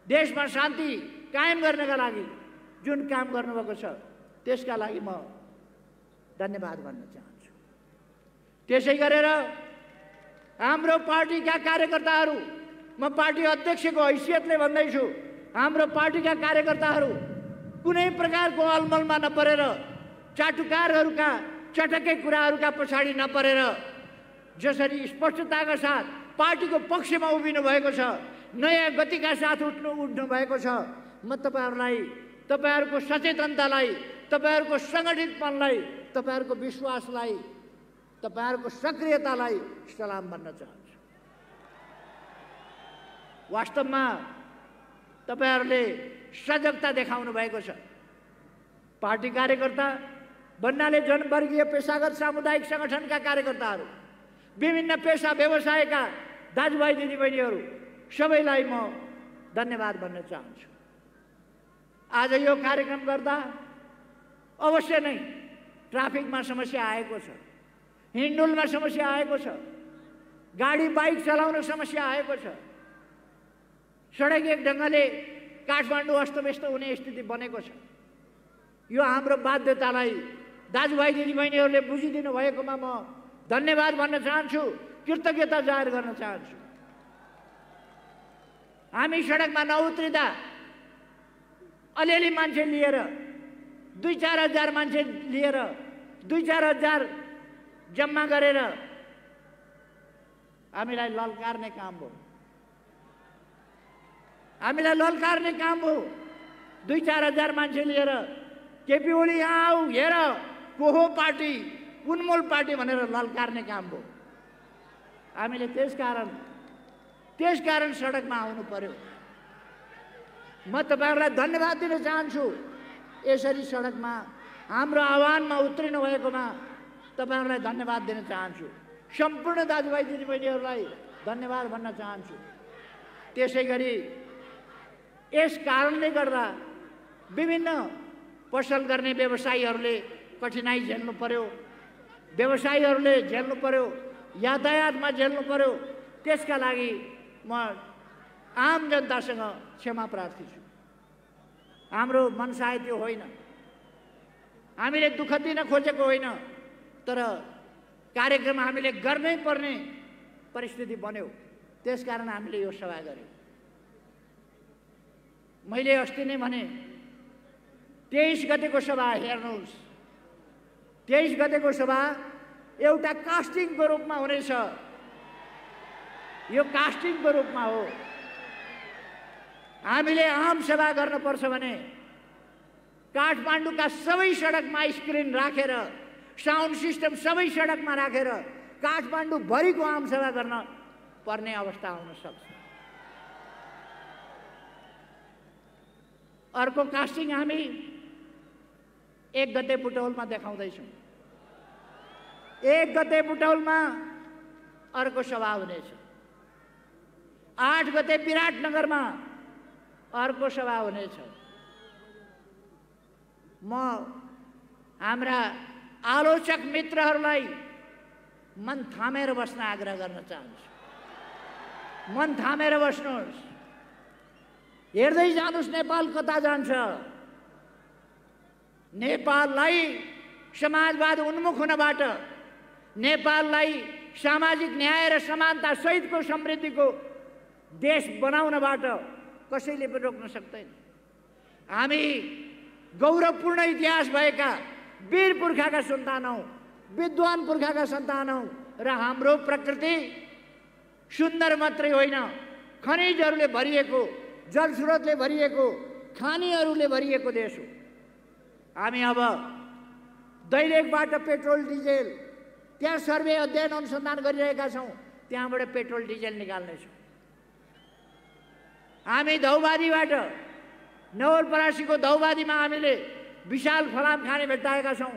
देशमा शान्ति कायम गर्नका लागि जुन काम गर्नुभएको छ त्यसका लागि म धन्यवाद भन्न चाहन्छु। त्यसै गरेर हाम्रो पार्टीका कार्यकर्ताहरू, म पार्टी अध्यक्षको हैसियतले भन्दैछु, हाम्रो पार्टीका कार्यकर्ताहरू कुनै प्रकारको अलमलमा नपरेर, चाटुकारहरूका चटके कुराहरूका पछाडि नपरेर जसरी स्पष्टताका साथ पार्टीको पक्षमा उभिनु भएको छ, नयाँ गतिका साथ उठ्नु भएको छ, म तपाईहरूलाई, तपाईहरूको सचेतनतालाई, तपाईहरूको सङ्गठितपनलाई, तपाईहरूको विश्वासलाई, तपाईहरूको सक्रियतालाई सलाम भन्न चाहन्छु। वास्तवमा तपाईहरूले सजगता देखाउनु भएको छ। पार्टी कार्यकर्ता भन्नाले जनवर्गीय पेशागत सामुदायिक सङ्गठनका कार्यकर्ताहरू, विभिन्न पेशा व्यवसायका दाजुभाइ दिदीबहिनीहरू सबैलाई म धन्यवाद भन्न चाहन्छु। आज यो कार्यक्रम गर्दा अवश्य नै ट्राफिकमा समस्या आएको छ, हिँडडुलमा समस्या आएको छ, गाडी बाइक चलाउन समस्या आएको छ, सडक एक ढङ्गले काठमाडौँ अस्तव्यस्त हुने स्थिति बनेको छ। यो हाम्रो बाध्यतालाई दाजुभाइ दिदीबहिनीहरूले बुझिदिनु भएकोमा म धन्यवाद भन्न चाहन्छु, कृतज्ञता जाहेर गर्न चाहन्छु। हामी सडकमा नउत्रिँदा अलिअलि मान्छे लिएर, 2-4 हजार मान्छे लिएर, 2-4 हजार जम्मा गरेर हामीलाई ललकार्ने काम हो। हामीलाई ललकार्ने काम हो। 2-4 हजार मान्छे लिएर केपी ओली यहाँ आऊ, हेर को हो पार्टी, उन्मूल पार्टी भनेर ललकार्ने काम भयो। हामीले त्यसकारण सडकमा आउनु पर्यो। म तपाईहरुलाई धन्यवाद दिन चाहन्छु। यसरी सडकमा हाम्रो आह्वानमा उत्रिनु भएकोमा तपाईहरुलाई धन्यवाद दिन चाहन्छु। सम्पूर्ण दाजुभाइ दिदीबहिनीहरूलाई धन्यवाद भन्न चाहन्छु। त्यसैगरी यस कारणले गर्दा विभिन्न पसल गर्ने व्यवसायीहरूले कठिनाई झेल्नु पर्यो, व्यवसायीहरूले झेल्नु पर्यो, यातायातमा झेल्नु पर्यो। त्यसका लागि म आम जनतासँग क्षमा प्रार्थी छु। हाम्रो मनसाय त्यो होइन, हामीले दुःख दिन खोजेको होइन, तर कार्यक्रम हामीले गर्नै पर्ने परिस्थिति बन्यो। त्यसकारण हामीले यो सभा गर्यौं। मैले अस्ति नै भने 23 गतेको सभा हेर्नुहोस्। 23 गतेको सभा एउटा कास्टिङको रूपमा हुनेछ। यो कास्टिङको रूपमा हो। हामीले आम सभा गर्न पर्छ भने काठमाडौँका सबै सडकमा स्क्रिन राखेर, साउन्ड सिस्टम सबै सडकमा राखेर काठमाडौँ भरिको आम सभा गर्न पर्ने अवस्था आउन सक्छ। अर्को कास्टिङ हामी 1 गते बुटौलमा देखाउँदैछौँ। 1 गते बुटौलमा अर्को सभा हुनेछ। 8 गते विराटनगरमा अर्को सभा हुनेछ। म हाम्रा आलोचक मित्रहरूलाई मन थामेर बस्न आग्रह गर्न चाहन्छु। मन थामेर बस्नुहोस्। हेर्दै जानुहोस् नेपाल कता जान्छ। नेपाललाई समाजवाद उन्मुख हुनबाट, नेपाललाई सामाजिक न्याय र समानता सहितको समृद्धिको देश बनाउनबाट कसैले पनि रोक्न सक्दैन। हामी गौरवपूर्ण इतिहास भएका वीर पुर्खाका सन्तान हौं, विद्वान पुर्खाका सन्तान हौं र हाम्रो प्रकृति सुन्दर मात्रै होइन, खनिजहरूले भरिएको, जलस्रोतले भरिएको, खानीहरूले भरिएको देश हो। हामी अब दैलेखबाट पेट्रोल डिजेल, त्यहाँ सर्वे अध्ययन अनुसन्धान गरिरहेका छौं, त्यहाँबाट पेट्रोल डिजेल निकाल्नेछौँ। हामी धौबादीबाट, नवलपरासीको धौबादीमा हामीले विशाल फलाम खाने भेट्टाएका छौं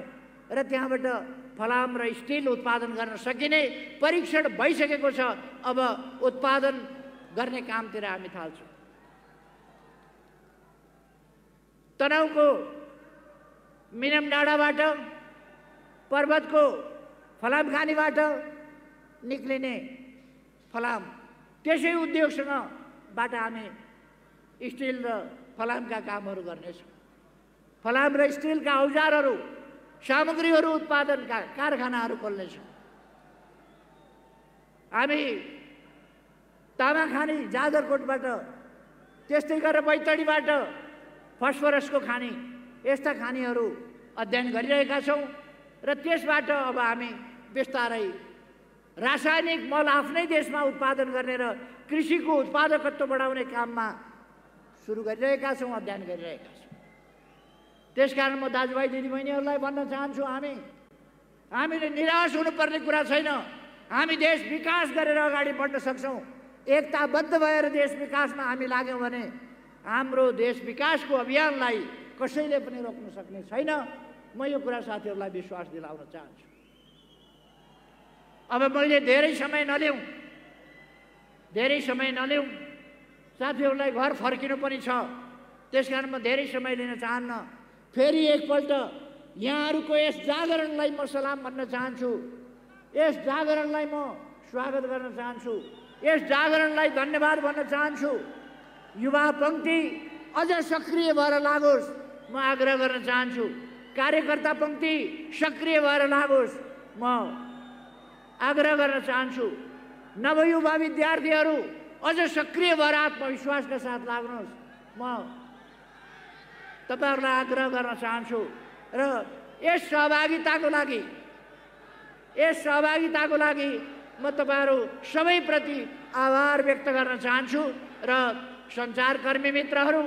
र त्यहाँबाट फलाम र स्टिल उत्पादन गर्न सकिने परीक्षण भइसकेको छ। अब उत्पादन गर्ने कामतिर हामी थाल्छौँ। तनहुँको मिनम डाँडाबाट, पर्वतको फलाम खानीबाट निक्लिने फलाम, त्यसै उद्योगसँग बाट हामी स्टिल र फलामका कामहरू गर्नेछौँ। फलाम र स्टिलका औजारहरू, सामग्रीहरू उत्पादनका कारखानाहरू खोल्नेछौँ। हामी तामाखानी जाजरकोटबाट, त्यस्तै गरेर बैतडीबाट फस्फरसको खानी, यस्ता खानीहरू अध्ययन गरिरहेका छौँ र त्यसबाट अब हामी बिस्तारै रासायनिक मल आफ्नै देशमा उत्पादन गर्ने र कृषिको उत्पादकत्व बढाउने काममा सुरु गरिरहेका छौँ, अध्ययन गरिरहेका छौँ। त्यसकारण म दाजुभाइ दिदीबहिनीहरूलाई भन्न चाहन्छु, हामीले निराश हुनुपर्ने कुरा छैन। हामी देश विकास गरेर अगाडि बढ्न सक्छौँ। एकताबद्ध भएर देश विकासमा हामी लाग्यौँ भने हाम्रो देश विकासको अभियानलाई कसैले पनि रोक्न सक्ने छैन। म यो कुरा साथीहरूलाई विश्वास दिलाउन चाहन्छु। अब मैले धेरै समय नलिउँ, साथीहरूलाई घर फर्किनु पनि छ। त्यसकारण म धेरै समय लिन चाहन्न। फेरि एकपल्ट यहाँहरूको यस जागरणलाई म सलाम भन्न चाहन्छु। यस जागरणलाई म स्वागत गर्न चाहन्छु। यस जागरणलाई धन्यवाद भन्न चाहन्छु। युवा पंक्ति अझ सक्रिय भएर लागोस्, म आग्रह गर्न चाहन्छु। कार्यकर्ता पंक्ति सक्रिय भएर लागोस्, म आग्रह गर्न चाहन्छु। नवयुवा विद्यार्थीहरू अझ सक्रिय भएर आत्मविश्वासका साथ लाग्नुहोस्, म तपाईहरुलाई आग्रह गर्न चाहन्छु। र यस सहभागिताको लागि म तपाईहरु सबैप्रति आभार व्यक्त गर्न चाहन्छु र सञ्चारकर्मी मित्रहरू,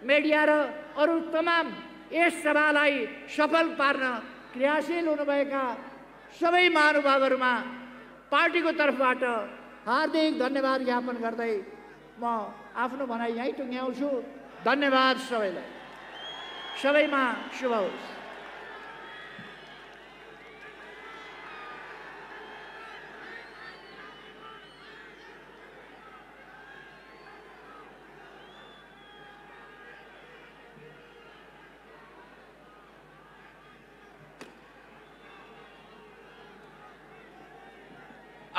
मिडिया र अरू तमाम यस सभालाई सफल पार्न क्रियाशील हुनुभएका सबै महानुभावहरुमा पार्टीको तर्फबाट हार्दिक धन्यवाद ज्ञापन गर्दै म आफ्नो भनाइ यही टुङ्ग्याउँछु। धन्यवाद सबैलाई। सबैमा शुभ होस्।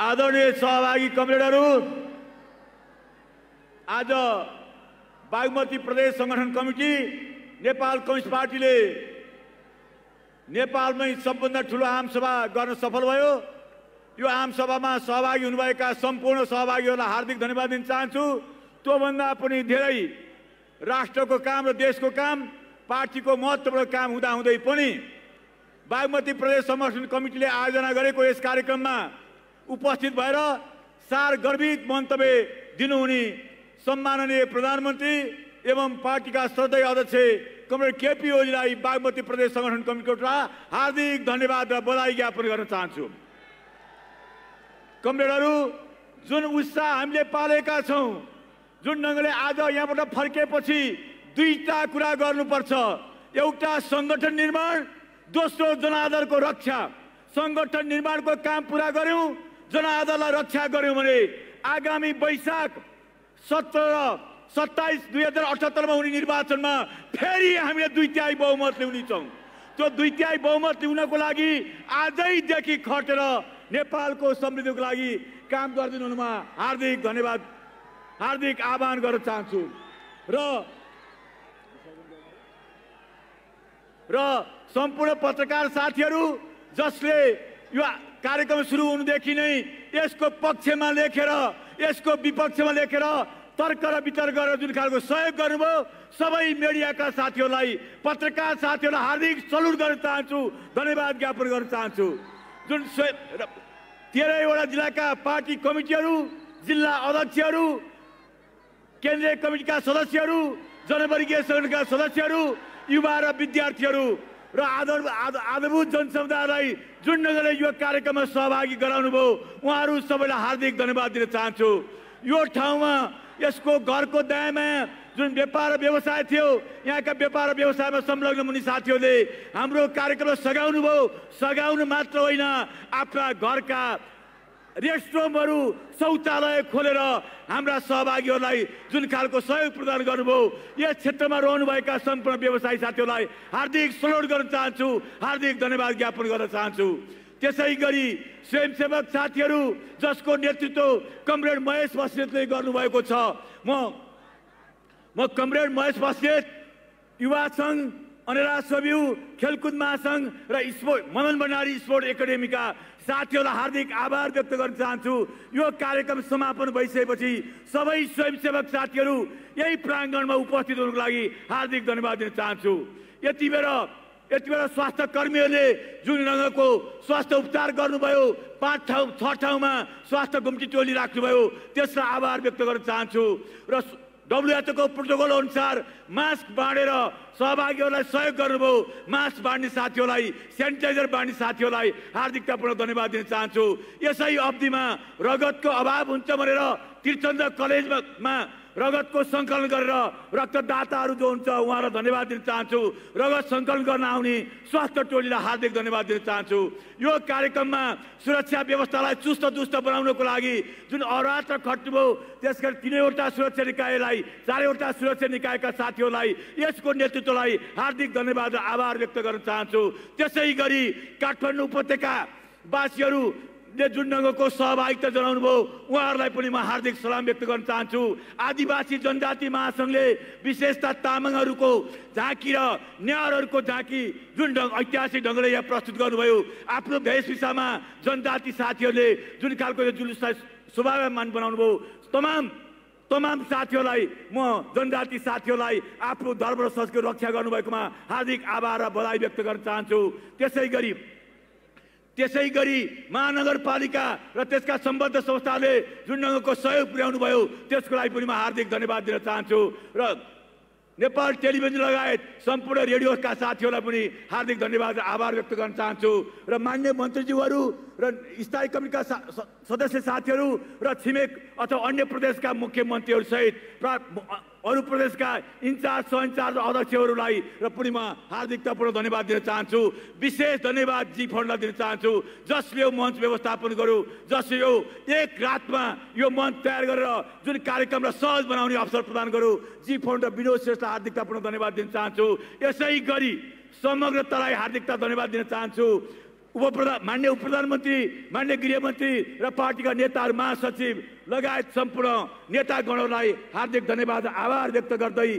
आदरणीय सहभागी कमरेडहरू, आज बागमती प्रदेश संगठन कमिटी नेपाल कम्युनिस्ट पार्टीले नेपालमै सबभन्दा ठुलो आमसभा गर्न सफल भयो। यो आमसभामा सहभागी हुनुभएका सम्पूर्ण सहभागीहरूलाई हार्दिक धन्यवाद दिन चाहन्छु। त्योभन्दा पनि धेरै राष्ट्रको काम र देशको काम, पार्टीको महत्त्वपूर्ण काम हुँदाहुँदै पनि बागमती प्रदेश संगठन कमिटीले आयोजना गरेको यस कार्यक्रममा उपस्थित भएर सारगर्भित मन्तव्य दिनुहुने सम्माननीय प्रधानमन्त्री एवं पार्टीका श्रद्धेय अध्यक्ष कमरेड केपी ओलीलाई बागमती प्रदेश संगठन कमिटीबाट हार्दिक धन्यवाद र बधाई ज्ञापन गर्न चाहन्छु। कमरेडहरू, जुन उत्साह हामीले पालेका छौं, जुन ढङ्गले आज यहाँबाट फर्केपछि दुईटा कुरा गर्नुपर्छ। एउटा संगठन निर्माण, दोस्रो जनआदरको रक्षा। संगठन निर्माणको काम पूरा गर्यौं, जनआदरलाई रक्षा गर्यौं भने आगामी वैशाख 17-27-2078 मा हुने निर्वाचनमा फेरि हामीले 2/3 बहुमत ल्याउने छौं। त्यो 2/3 बहुमत ल्याउनको लागि आजैदेखि खटेर नेपालको समृद्धिको लागि काम गरिदिनुमा हार्दिक धन्यवाद, हार्दिक आह्वान गर्न चाहन्छु। र सम्पूर्ण पत्रकार साथीहरू जसले यो कार्यक्रम सुरु हुनुदेखि नै यसको पक्षमा लेखेर यसको विपक्षमा लेखेर तर्क र वितर्क गरेर जुन खालको सहयोग गर्नुभयो, सबै मिडियाका साथीहरूलाई, पत्रकार साथीहरूलाई हार्दिक सल्युट गर्न चाहन्छु, धन्यवाद ज्ञापन गर्न चाहन्छु। जुन 13वटा जिल्लाका पार्टी कमिटीहरू, जिल्ला अध्यक्षहरू, केन्द्रीय कमिटीका सदस्यहरू, जनवर्गीय सङ्गठनका सदस्यहरू, युवा र विद्यार्थीहरू र आधारभूत जनसमुदायलाई जुन ढङ्गले यो कार्यक्रममा सहभागी गराउनु भयो, उहाँहरू सबैलाई हार्दिक धन्यवाद दिन चाहन्छु। यो ठाउँमा यसको घरको दायाँमा जुन व्यापार र व्यवसाय थियो, यहाँका व्यापार र व्यवसायमा संलग्न हुने साथीहरूले हाम्रो कार्यक्रमलाई सघाउनु भयो। सघाउनु मात्र होइन, आफ्ना घरका रेस्टरुमहरू, शौचालय खोलेर हाम्रा सहभागीहरूलाई जुन खालको सहयोग प्रदान गर्नुभयो, यस क्षेत्रमा रहनुभएका सम्पूर्ण व्यवसायी साथीहरूलाई हार्दिक सल्युट गर्न चाहन्छु, हार्दिक धन्यवाद ज्ञापन गर्न चाहन्छु। त्यसै गरी स्वयंसेवक साथीहरू जसको नेतृत्व कमरेड महेश बस्नेतले गर्नुभएको छ, म कमरेड महेश बस्नेत, युवा सङ्घ, अनेरा सब्यू, खेलकुद महासङ्घ र मदन भण्डारी स्पोर्ट एकाडेमीका साथीहरूलाई हार्दिक आभार व्यक्त गर्न चाहन्छु। यो कार्यक्रम समापन भइसकेपछि सबै स्वयंसेवक साथीहरू यही प्राङ्गणमा उपस्थित हुनुको लागि हार्दिक धन्यवाद दिन चाहन्छु। यति बेला स्वास्थ्य कर्मीहरूले जुन ढङ्गको स्वास्थ्य उपचार गर्नुभयो, 5-6 ठाउँमा स्वास्थ्य घुम्ती टोली राख्नुभयो, त्यसलाई आभार व्यक्त गर्न चाहन्छु। र WHO को प्रोटोकल अनुसार मास्क बाँडेर सहभागीहरूलाई सहयोग गर्नुभयो, मास्क बाँड्ने साथीहरूलाई, सेनिटाइजर बाँड्ने साथीहरूलाई हार्दिकतापूर्ण धन्यवाद दिन चाहन्छु। यसै अवधिमा रगतको अभाव हुन्छ भनेर तीर्थचन्द्र कलेजमा रगतको सङ्कलन गरेर रक्तदाताहरू जो हुन्छ उहाँलाई धन्यवाद दिन चाहन्छु। रगत सङ्कलन गर्न आउने स्वास्थ्य टोलीलाई हार्दिक धन्यवाद दिन चाहन्छु। यो कार्यक्रममा सुरक्षा व्यवस्थालाई चुस्त दुस्त बनाउनको लागि जुन अहोरात्र खट्नुभयो, त्यसका 3वटा सुरक्षा निकायलाई, 4वटा सुरक्षा निकायका साथीहरूलाई, यसको नेतृत्वलाई हार्दिक धन्यवाद र आभार व्यक्त गर्न चाहन्छु। त्यसै गरी काठमाडौँ उपत्यका वासीहरू जुन ढङ्गको सहभागिता जनाउनु भयो, उहाँहरूलाई पनि म हार्दिक सलाम व्यक्त गर्न चाहन्छु। आदिवासी जनजाति महासङ्घले विशेषतः तामाङहरूको झाँकी र न्यारहरूको झाँकी जुन ऐतिहासिक ढङ्गले यहाँ प्रस्तुत गर्नुभयो, आफ्नो वेशभूषामा जनजाति साथीहरूले जुन खालको यो जुलुसलाई शोभायमान बनाउनु भयो, तमाम साथीहरूलाई म जनजाति साथीहरूलाई आफ्नो धर्म र संस्कृति रक्षा गर्नुभएकोमा हार्दिक आभार र बधाई व्यक्त गर्न चाहन्छु। त्यसै गरी महानगरपालिका र त्यसका सम्बद्ध संस्थाले जुन ढङ्गको सहयोग पुर्याउनु भयो, त्यसको लागि पनि म हार्दिक धन्यवाद दिन चाहन्छु। र नेपाल टेलिभिजन लगायत सम्पूर्ण रेडियोका साथीहरूलाई पनि हार्दिक धन्यवाद र आभार व्यक्त गर्न चाहन्छु र माननीय मन्त्रीज्यूहरू र स्थायी कमिटीका सदस्य साथीहरू र छिमेक अथवा अन्य प्रदेशका मुख्यमन्त्रीहरू सहित अरू प्रदेशका इन्चार्ज सहइन्चार्ज अध्यक्षहरूलाई र पनि म हार्दिकतापूर्ण धन्यवाद दिन चाहन्छु। विशेष धन्यवाद जी फन्डलाई दिन चाहन्छु जसले यो मञ्च व्यवस्थापन गर्यो, जसले यो एक रातमा यो मञ्च तयार गरेर जुन कार्यक्रमलाई सहज बनाउने अवसर प्रदान गर्यो। जी फन्ड र विनोद श्रेष्ठलाई हार्दिकतापूर्ण धन्यवाद दिन चाहन्छु। यसै गरी समग्रतालाई हार्दिकता धन्यवाद दिन चाहन्छु। माननीय उप प्रधानमन्त्री, माननीय गृहमन्त्री र पार्टीका नेताहरू, महासचिव लगायत सम्पूर्ण नेतागणहरूलाई हार्दिक धन्यवाद आभार व्यक्त गर्दै